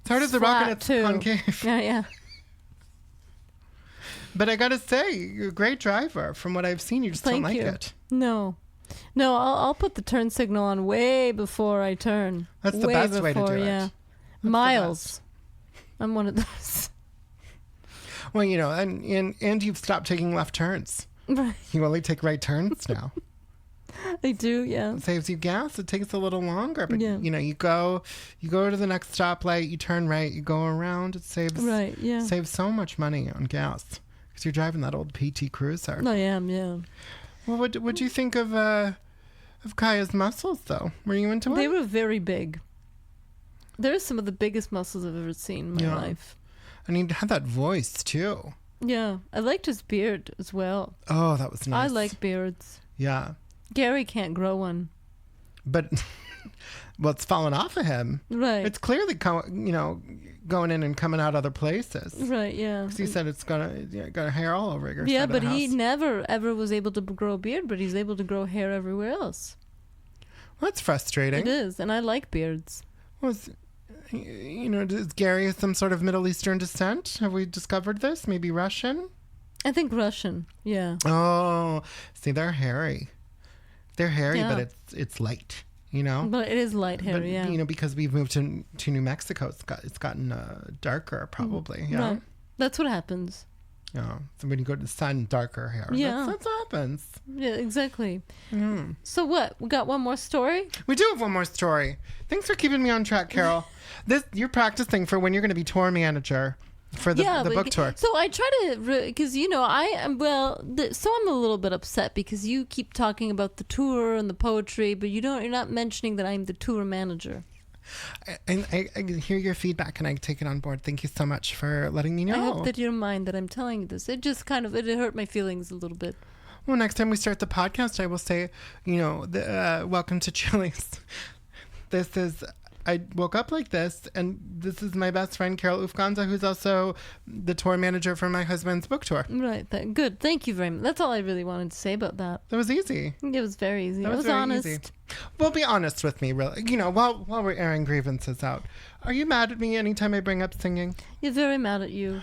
It's hard as a rock and it's concave. Yeah. But I gotta say, you're a great driver. From what I've seen, you just don't like it. No, I'll put the turn signal on way before I turn. That's the best way to do it. Yeah, miles. I'm one of those. Well, and you've stopped taking left turns. Right. You only take right turns now. I do, yeah. It saves you gas. It takes a little longer, but yeah. You go to the next stoplight. You turn right. You go around. It saves saves so much money on gas. Because you're driving that old PT Cruiser. I am, yeah. Well, what do you think of Kaya's muscles, though? Were you into They it? were very big. They're some of the biggest muscles I've ever seen in my life. And he had that voice, too. Yeah. I liked his beard as well. Oh, that was nice. I like beards. Yeah. Gary can't grow one. But, well, it's fallen off of him. Right. It's clearly, going in and coming out other places. Right, yeah. Because he said it's got hair all over your yeah, side but of the he house. never ever was able to grow a beard, but he's able to grow hair everywhere else. Well, that's frustrating. It is, and I like beards. Well, is Gary some sort of Middle Eastern descent? Have we discovered this? Maybe Russian? I think Russian, yeah. Oh, see, they're hairy. They're hairy, Yeah. but it's light, But it is light hair, But, yeah. because we've moved to New Mexico, it's gotten darker, probably. Yeah. Right. That's what happens. Yeah. So when you go to the sun, darker hair. Yeah. That's what happens. Yeah, exactly. Mm. So what? We got one more story? We do have one more story. Thanks for keeping me on track, Carol. You're practicing for when you're going to be tour manager for the book tour. So I try to, because I am, so I'm a little bit upset because you keep talking about the tour and the poetry, but you're not mentioning that I'm the tour manager. And I hear your feedback and I take it on board. Thank you so much for letting me know. I hope that you don't mind that I'm telling you this. It just it hurt my feelings a little bit. Well, next time we start the podcast, I will say, welcome to Chili's. I woke up like this, and this is my best friend, Carol Ufganza, who's also the tour manager for my husband's book tour. Right. Good. Thank you very much. That's all I really wanted to say about that. That was easy. It was very easy. That was very honest. Easy. Well, be honest with me, really. While we're airing grievances out, are you mad at me anytime I bring up singing? You're very mad at you.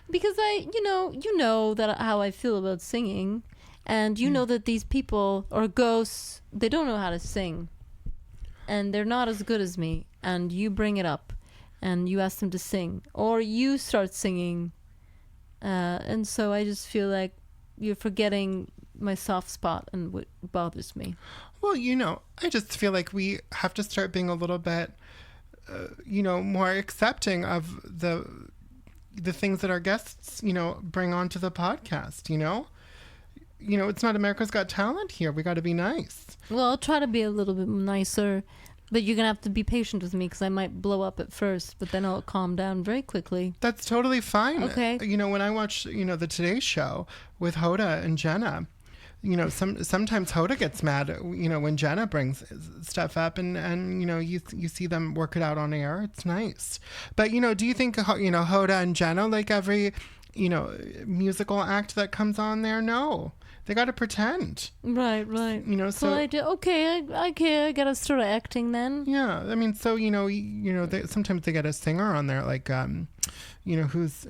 Because you know that how I feel about singing, and you know that these people are ghosts. They don't know how to sing. And they're not as good as me, and you bring it up, and you ask them to sing, or you start singing, and so I just feel like you're forgetting my soft spot and what bothers me. Well, I just feel like we have to start being a little bit, more accepting of the things that our guests, bring onto the podcast, it's not America's Got Talent here. We got to be nice. Well, I'll try to be a little bit nicer, but you're going to have to be patient with me because I might blow up at first, but then I'll calm down very quickly. That's totally fine. Okay. When I watch, the Today Show with Hoda and Jenna, sometimes Hoda gets mad, when Jenna brings stuff up and you see them work it out on air. It's nice. But, do you think, Hoda and Jenna, like every, musical act that comes on there? No. They got to pretend. Right. So well, I do. Okay, I got to start acting then. Yeah. I mean, so, sometimes they get a singer on there, like, who's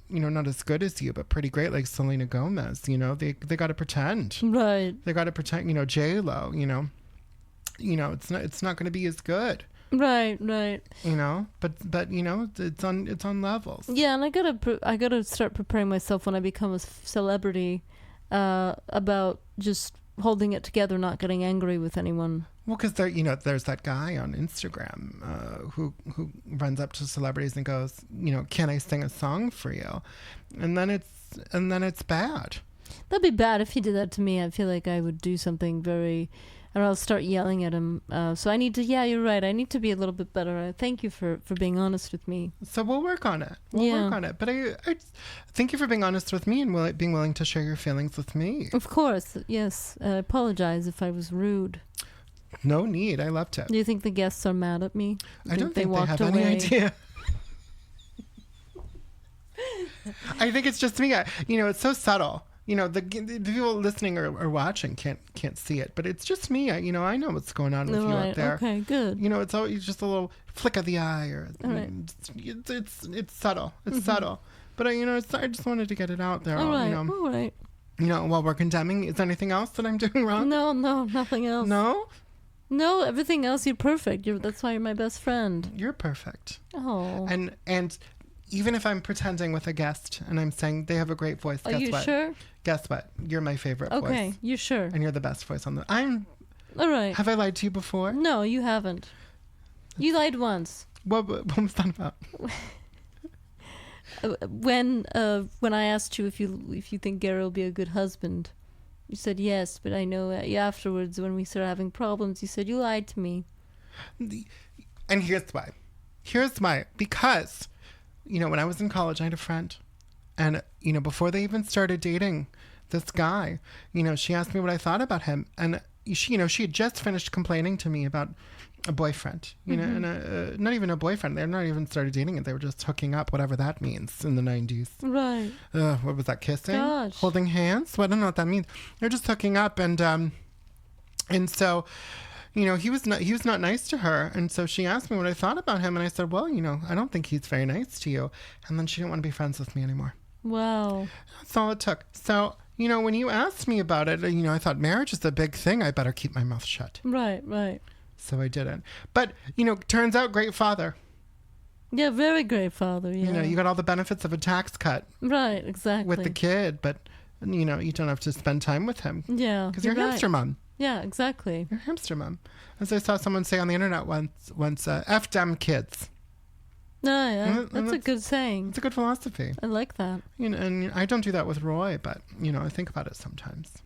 not as good as you, but pretty great, like Selena Gomez. They got to pretend. Right. They got to pretend. J-Lo. It's not going to be as good. Right. But it's on levels. Yeah, and I gotta start preparing myself when I become a celebrity, about just holding it together, not getting angry with anyone. Well, because there's that guy on Instagram who runs up to celebrities and goes, can I sing a song for you? And then it's bad. That'd be bad if he did that to me. I feel like I would do something very, or I'll start yelling at him. So I need to. Yeah, you're right. I need to be a little bit better. Thank you for being honest with me. So we'll work on it. Work on it. But I thank you for being honest with me and being willing to share your feelings with me. Of course, yes. I apologize if I was rude. No need. I loved it. Do you think the guests are mad at me? I don't think they have any idea. I think it's just me. It's so subtle. The people listening or watching can't see it, but it's just me. I know what's going on with you up there. Okay, good. It's always just a little flick of the eye, or it's subtle. It's subtle. But I just wanted to get it out there. All right. While we're condemning, is there anything else that I'm doing wrong? No, nothing else. No, everything else, you're perfect. That's why you're my best friend. You're perfect. Oh. And even if I'm pretending with a guest and I'm saying they have a great voice, guess what? Sure? Guess what? You're my favorite voice. Okay, you sure? And you're the best voice on All right. Have I lied to you before? No, you haven't. You lied once. What was that about? When I asked you if you think Gary will be a good husband, you said yes, but I know afterwards when we started having problems, you said you lied to me. And here's why. Because, when I was in college, I had a friend, and, before they even started dating this guy, she asked me what I thought about him, and she had just finished complaining to me about a boyfriend, and not even a boyfriend. They're not even started dating it. They were just hooking up, whatever that means in the 90s. Right. What was that? Kissing? Gosh. Holding hands? Well, I don't know what that means. They're just hooking up, and so, he was not nice to her, and so she asked me what I thought about him, and I said, well, I don't think he's very nice to you, and then she didn't want to be friends with me anymore. Wow. That's all it took. So, when you asked me about it, I thought marriage is a big thing. I better keep my mouth shut. Right. So I didn't. But, turns out great father. Yeah, very great father, yeah. You got all the benefits of a tax cut. Right, exactly. With the kid, but, you don't have to spend time with him. Yeah. Because you're a hamster mom. Yeah, exactly. You're a hamster mom. As I saw someone say on the internet once, F them kids. No, yeah, that's a good saying. It's a good philosophy. I like that. And I don't do that with Roy, but, I think about it sometimes.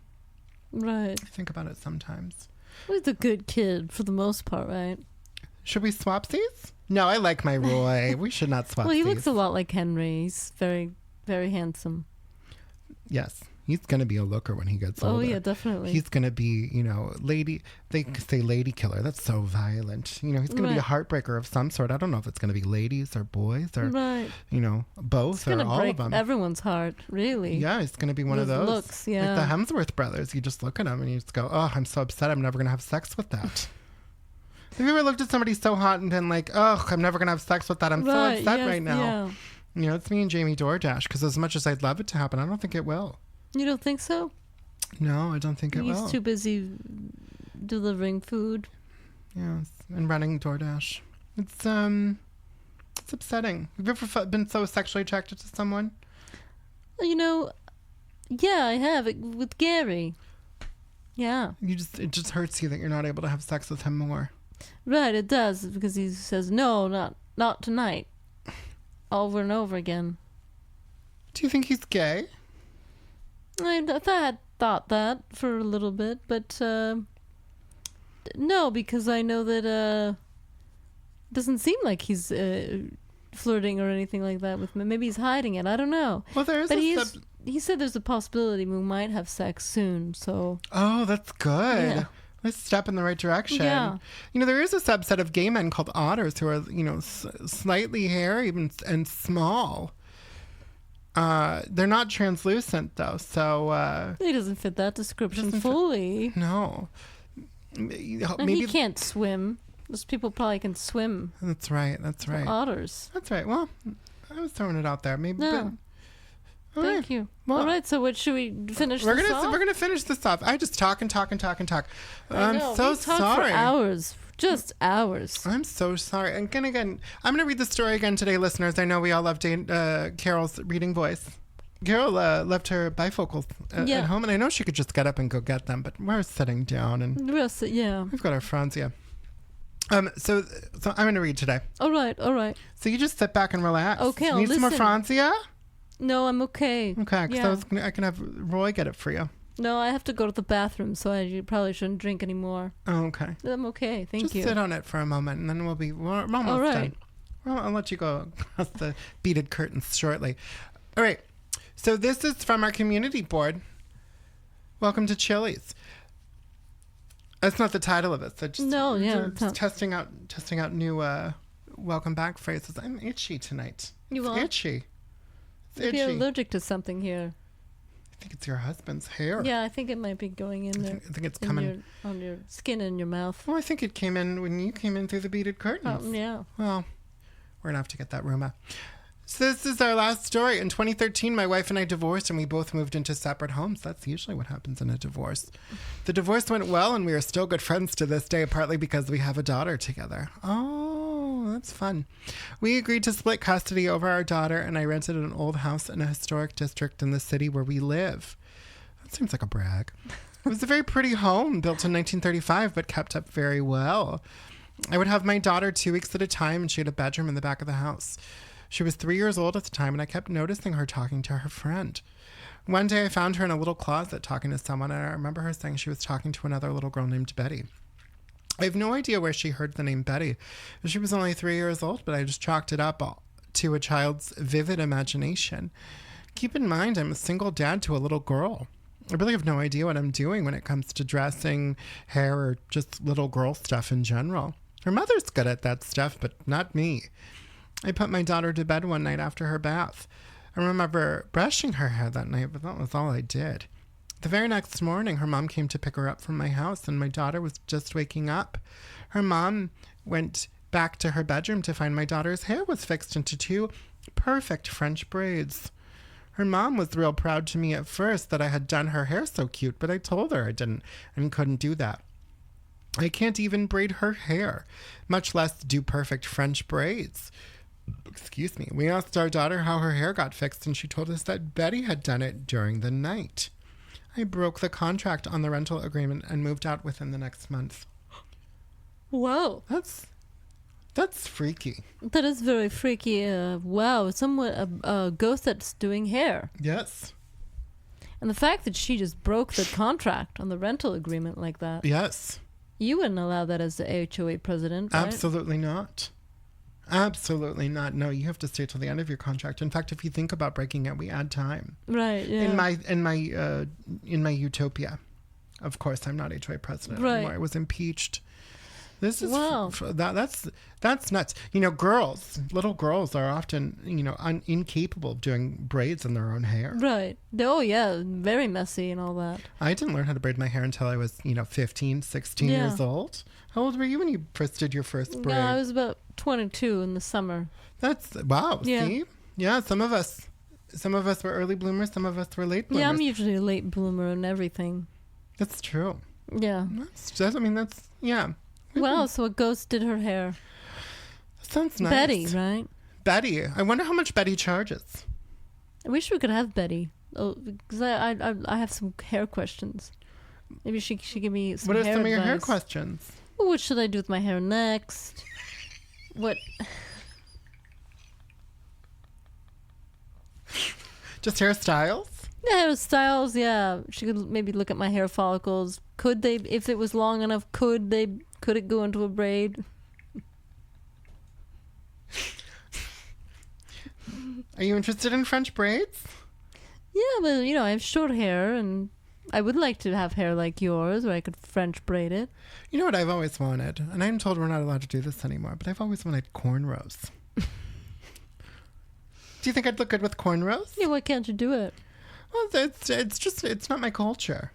Right. I think about it sometimes. He's a good kid for the most part, right? Should we swap these? No, I like my Roy. We should not swap Well, he these. looks a lot like Henry. He's very, very handsome. Yes. He's going to be a looker when he gets older. Oh, yeah, definitely. He's going to be, lady, they say lady killer. That's so violent. He's going to be a heartbreaker of some sort. I don't know if it's going to be ladies or boys or, both or all of them. Everyone's heart, really. Yeah, he's going to be one of those. Looks, yeah. Like the Hemsworth brothers. You just look at him and you just go, oh, I'm so upset. I'm never going to have sex with that. Have you ever looked at somebody so hot and been like, oh, I'm never going to have sex with that. I'm so upset right now. Yeah. It's me and Jamie DoorDash, because as much as I'd love it to happen, I don't think it will. You don't think so? No, I don't think it will. He's too busy delivering food. Yes, and running DoorDash. It's upsetting. Have you ever been so sexually attracted to someone? Yeah, I have with Gary. Yeah. It just hurts you that you're not able to have sex with him more. Right, it does, because he says, no, not tonight. Over and over again. Do you think he's gay? I had thought that for a little bit, but no, because I know that it doesn't seem like he's flirting or anything like that with me. Maybe he's hiding it. I don't know. Well, there is but he said there's a possibility we might have sex soon, so... Oh, that's good. Yeah. Let's step in the right direction. Yeah. You know, there is a subset of gay men called otters who are, you know, slightly hairy and small. They're not translucent, though, so... he doesn't fit that description doesn't fully. No. And Maybe he can't swim. Those people probably can swim. That's right. That's right. Otters. That's right. Well, I was throwing it out there. Maybe. No. Thank you. Well, all right, so what should we finish We're this gonna off? we're gonna finish this off. I just talk and talk and talk and talk. I'm know, so we talked sorry. for hours, just hours. I'm so sorry. And again, I'm gonna read the story again today, listeners. I know we all love Carol's reading voice. Carol left her bifocals at home, and I know she could just get up and go get them, but we're sitting down and we've got our Franzia. So I'm gonna read today. All right. So you just sit back and relax. Okay, I'll Need some more listen. Franzia? No, I'm okay. Okay, because Yeah. I can have Roy get it for you. No, I have to go to the bathroom, so I probably shouldn't drink anymore. Oh, okay. I'm okay. Thank Just you. sit on it for a moment, and then we're almost All right. done. Well, I'll let you go across the beaded curtains shortly. All right. So this is from our community board. Welcome to Chili's. That's not the title of it. So just, just testing out new welcome back phrases. I'm itchy tonight. You it's are? itchy. It's Maybe itchy. you're allergic to something here. I think it's your husband's hair. Yeah, I think it might be going in there. I think it's coming on your skin and your mouth. Well, I think it came in when you came in through the beaded curtains. Yeah. Well, we're gonna have to get that room out. So this is our last story. In 2013, my wife and I divorced, and we both moved into separate homes. That's usually what happens in a divorce. The divorce went well, and we are still good friends to this day, partly because we have a daughter together. Oh, that's fun. We agreed to split custody over our daughter, and I rented an old house in a historic district in the city where we live. That seems like a brag. It was a very pretty home, built in 1935, but kept up very well. I would have my daughter 2 weeks at a time, and she had a bedroom in the back of the house. She was 3 years old at the time, and I kept noticing her talking to her friend. One day I found her in a little closet talking to someone, and I remember her saying she was talking to another little girl named Betty. I have no idea where she heard the name Betty. She was only 3 years old, but I just chalked it up to a child's vivid imagination. Keep in mind, I'm a single dad to a little girl. I really have no idea what I'm doing when it comes to dressing, hair, or just little girl stuff in general. Her mother's good at that stuff, but not me. I put my daughter to bed one night after her bath. I remember brushing her hair that night, but that was all I did. The very next morning, her mom came to pick her up from my house, and my daughter was just waking up. Her mom went back to her bedroom to find my daughter's hair was fixed into 2 perfect French braids. Her mom was real proud to me at first that I had done her hair so cute, but I told her I didn't and couldn't do that. I can't even braid her hair, much less do perfect French braids. Excuse me. We asked our daughter how her hair got fixed, and she told us that Betty had done it during the night. I broke the contract on the rental agreement and moved out within the next month. Whoa. That's freaky. That is very freaky. Wow, somewhat a ghost that's doing hair. Yes. And the fact that she just broke the contract on the rental agreement like that. Yes. You wouldn't allow that as the HOA president, right? Absolutely not. Absolutely not. No, you have to stay till the end of your contract. In fact, if you think about breaking it, we add time. Right. Yeah. In my utopia, of course, I'm not HOA president anymore. I was impeached. This is that's nuts. You know, little girls are often incapable of doing braids in their own hair. Right. Oh yeah, very messy and all that. I didn't learn how to braid my hair until I was 15, 16 years old. How old were you when you first did your first braid? Yeah, I was about 22 in the summer. That's wow. Yeah. See, yeah, some of us were early bloomers, some of us were late bloomers. Yeah, I'm usually a late bloomer and everything. That's true. Yeah. That's yeah. Wow, so a ghost did her hair. Sounds nice. Betty, right? Betty. I wonder how much Betty charges. I wish we could have Betty. Oh, because I have some hair questions. Maybe she give me some What are hair some of your hair advice. questions? What should I do with my hair next? What? Just hairstyles? Hairstyles, yeah. She could maybe look at my hair follicles. Could they, if it was long enough, could it go into a braid? Are you interested in French braids? Yeah, but I have short hair, and I would like to have hair like yours, where I could French braid it. You know what I've always wanted? And I'm told we're not allowed to do this anymore, but I've always wanted cornrows. Do you think I'd look good with cornrows? Yeah, why can't you do it? Well, it's not my culture.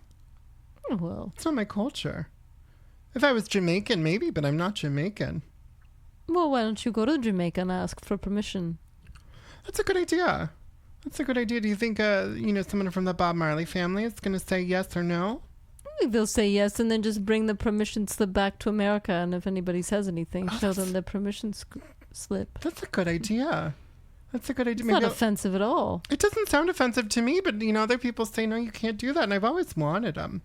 Oh, well. It's not my culture. If I was Jamaican, maybe, but I'm not Jamaican. Well, why don't you go to Jamaica and ask for permission? That's a good idea. That's a good idea. Do you think, someone from the Bob Marley family is going to say yes or no? I think they'll say yes and then just bring the permission slip back to America. And if anybody says anything, show them the permission slip. That's a good idea. That's a good idea. It's not offensive at all. It doesn't sound offensive to me, but, other people say, no, you can't do that. And I've always wanted them.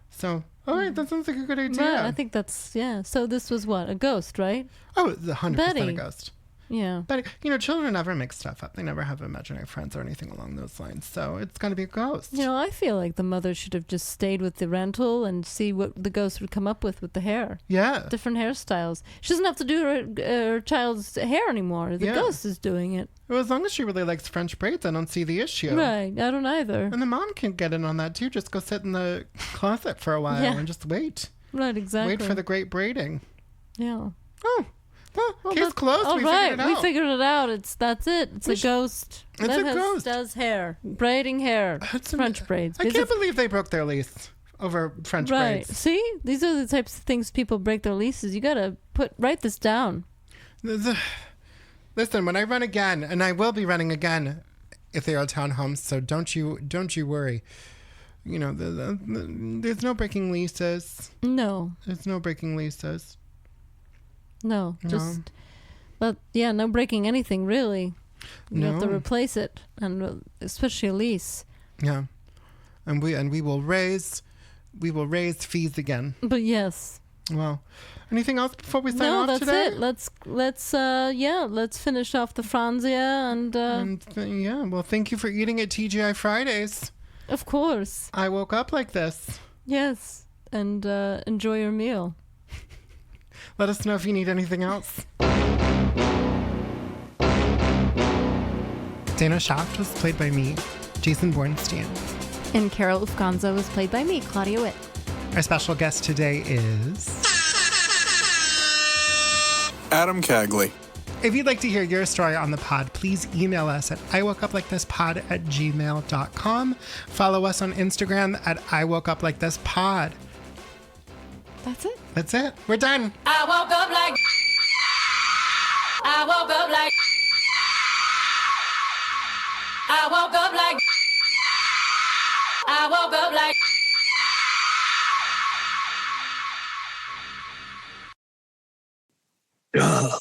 So, all right, that sounds like a good idea. Right, I think that's, yeah. So this was what? A ghost, right? Oh, it's 100% Betty. a ghost. Yeah. But, children never make stuff up. They never have imaginary friends or anything along those lines. So it's going to be a ghost. I feel like the mother should have just stayed with the rental and see what the ghost would come up with the hair. Yeah. Different hairstyles. She doesn't have to do her child's hair anymore. The ghost is doing it. Well, as long as she really likes French braids, I don't see the issue. Right. I don't either. And the mom can get in on that too. Just go sit in the closet for a while and just wait. Right, exactly. Wait for the great braiding. Yeah. Oh. Well, case closed. All we right, figured it out. we figured it out. That's it. It's a ghost. It's a ghost. Does hair. Braiding hair. French braids. I can't believe they broke their lease over French braids. See? These are the types of things people break their leases. You got to write this down. Listen, when I run again, and I will be running again if they are townhomes, so don't you worry. There's no breaking leases. No. There's no breaking leases. No, just, but yeah, no breaking anything really. You have to replace it, and especially a lease. Yeah, and we will raise fees again. But yes. Well, anything else before we sign off today? No, that's it. Let's finish off the Franzia and well, thank you for eating at TGI Fridays. Of course. I woke up like this. Yes, and enjoy your meal. Let us know if you need anything else. Dana Shaft was played by me, Jason Bornstein. And Carol Ufganza was played by me, Claudia Witt. Our special guest today is Adam Cagley. If you'd like to hear your story on the pod, please email us at iwokeuplike.thispod@gmail.com. Follow us on Instagram at iwokeuplike.thispod. That's it. That's it. We're done. I woke up like I woke up like I woke up like I woke up like Ugh.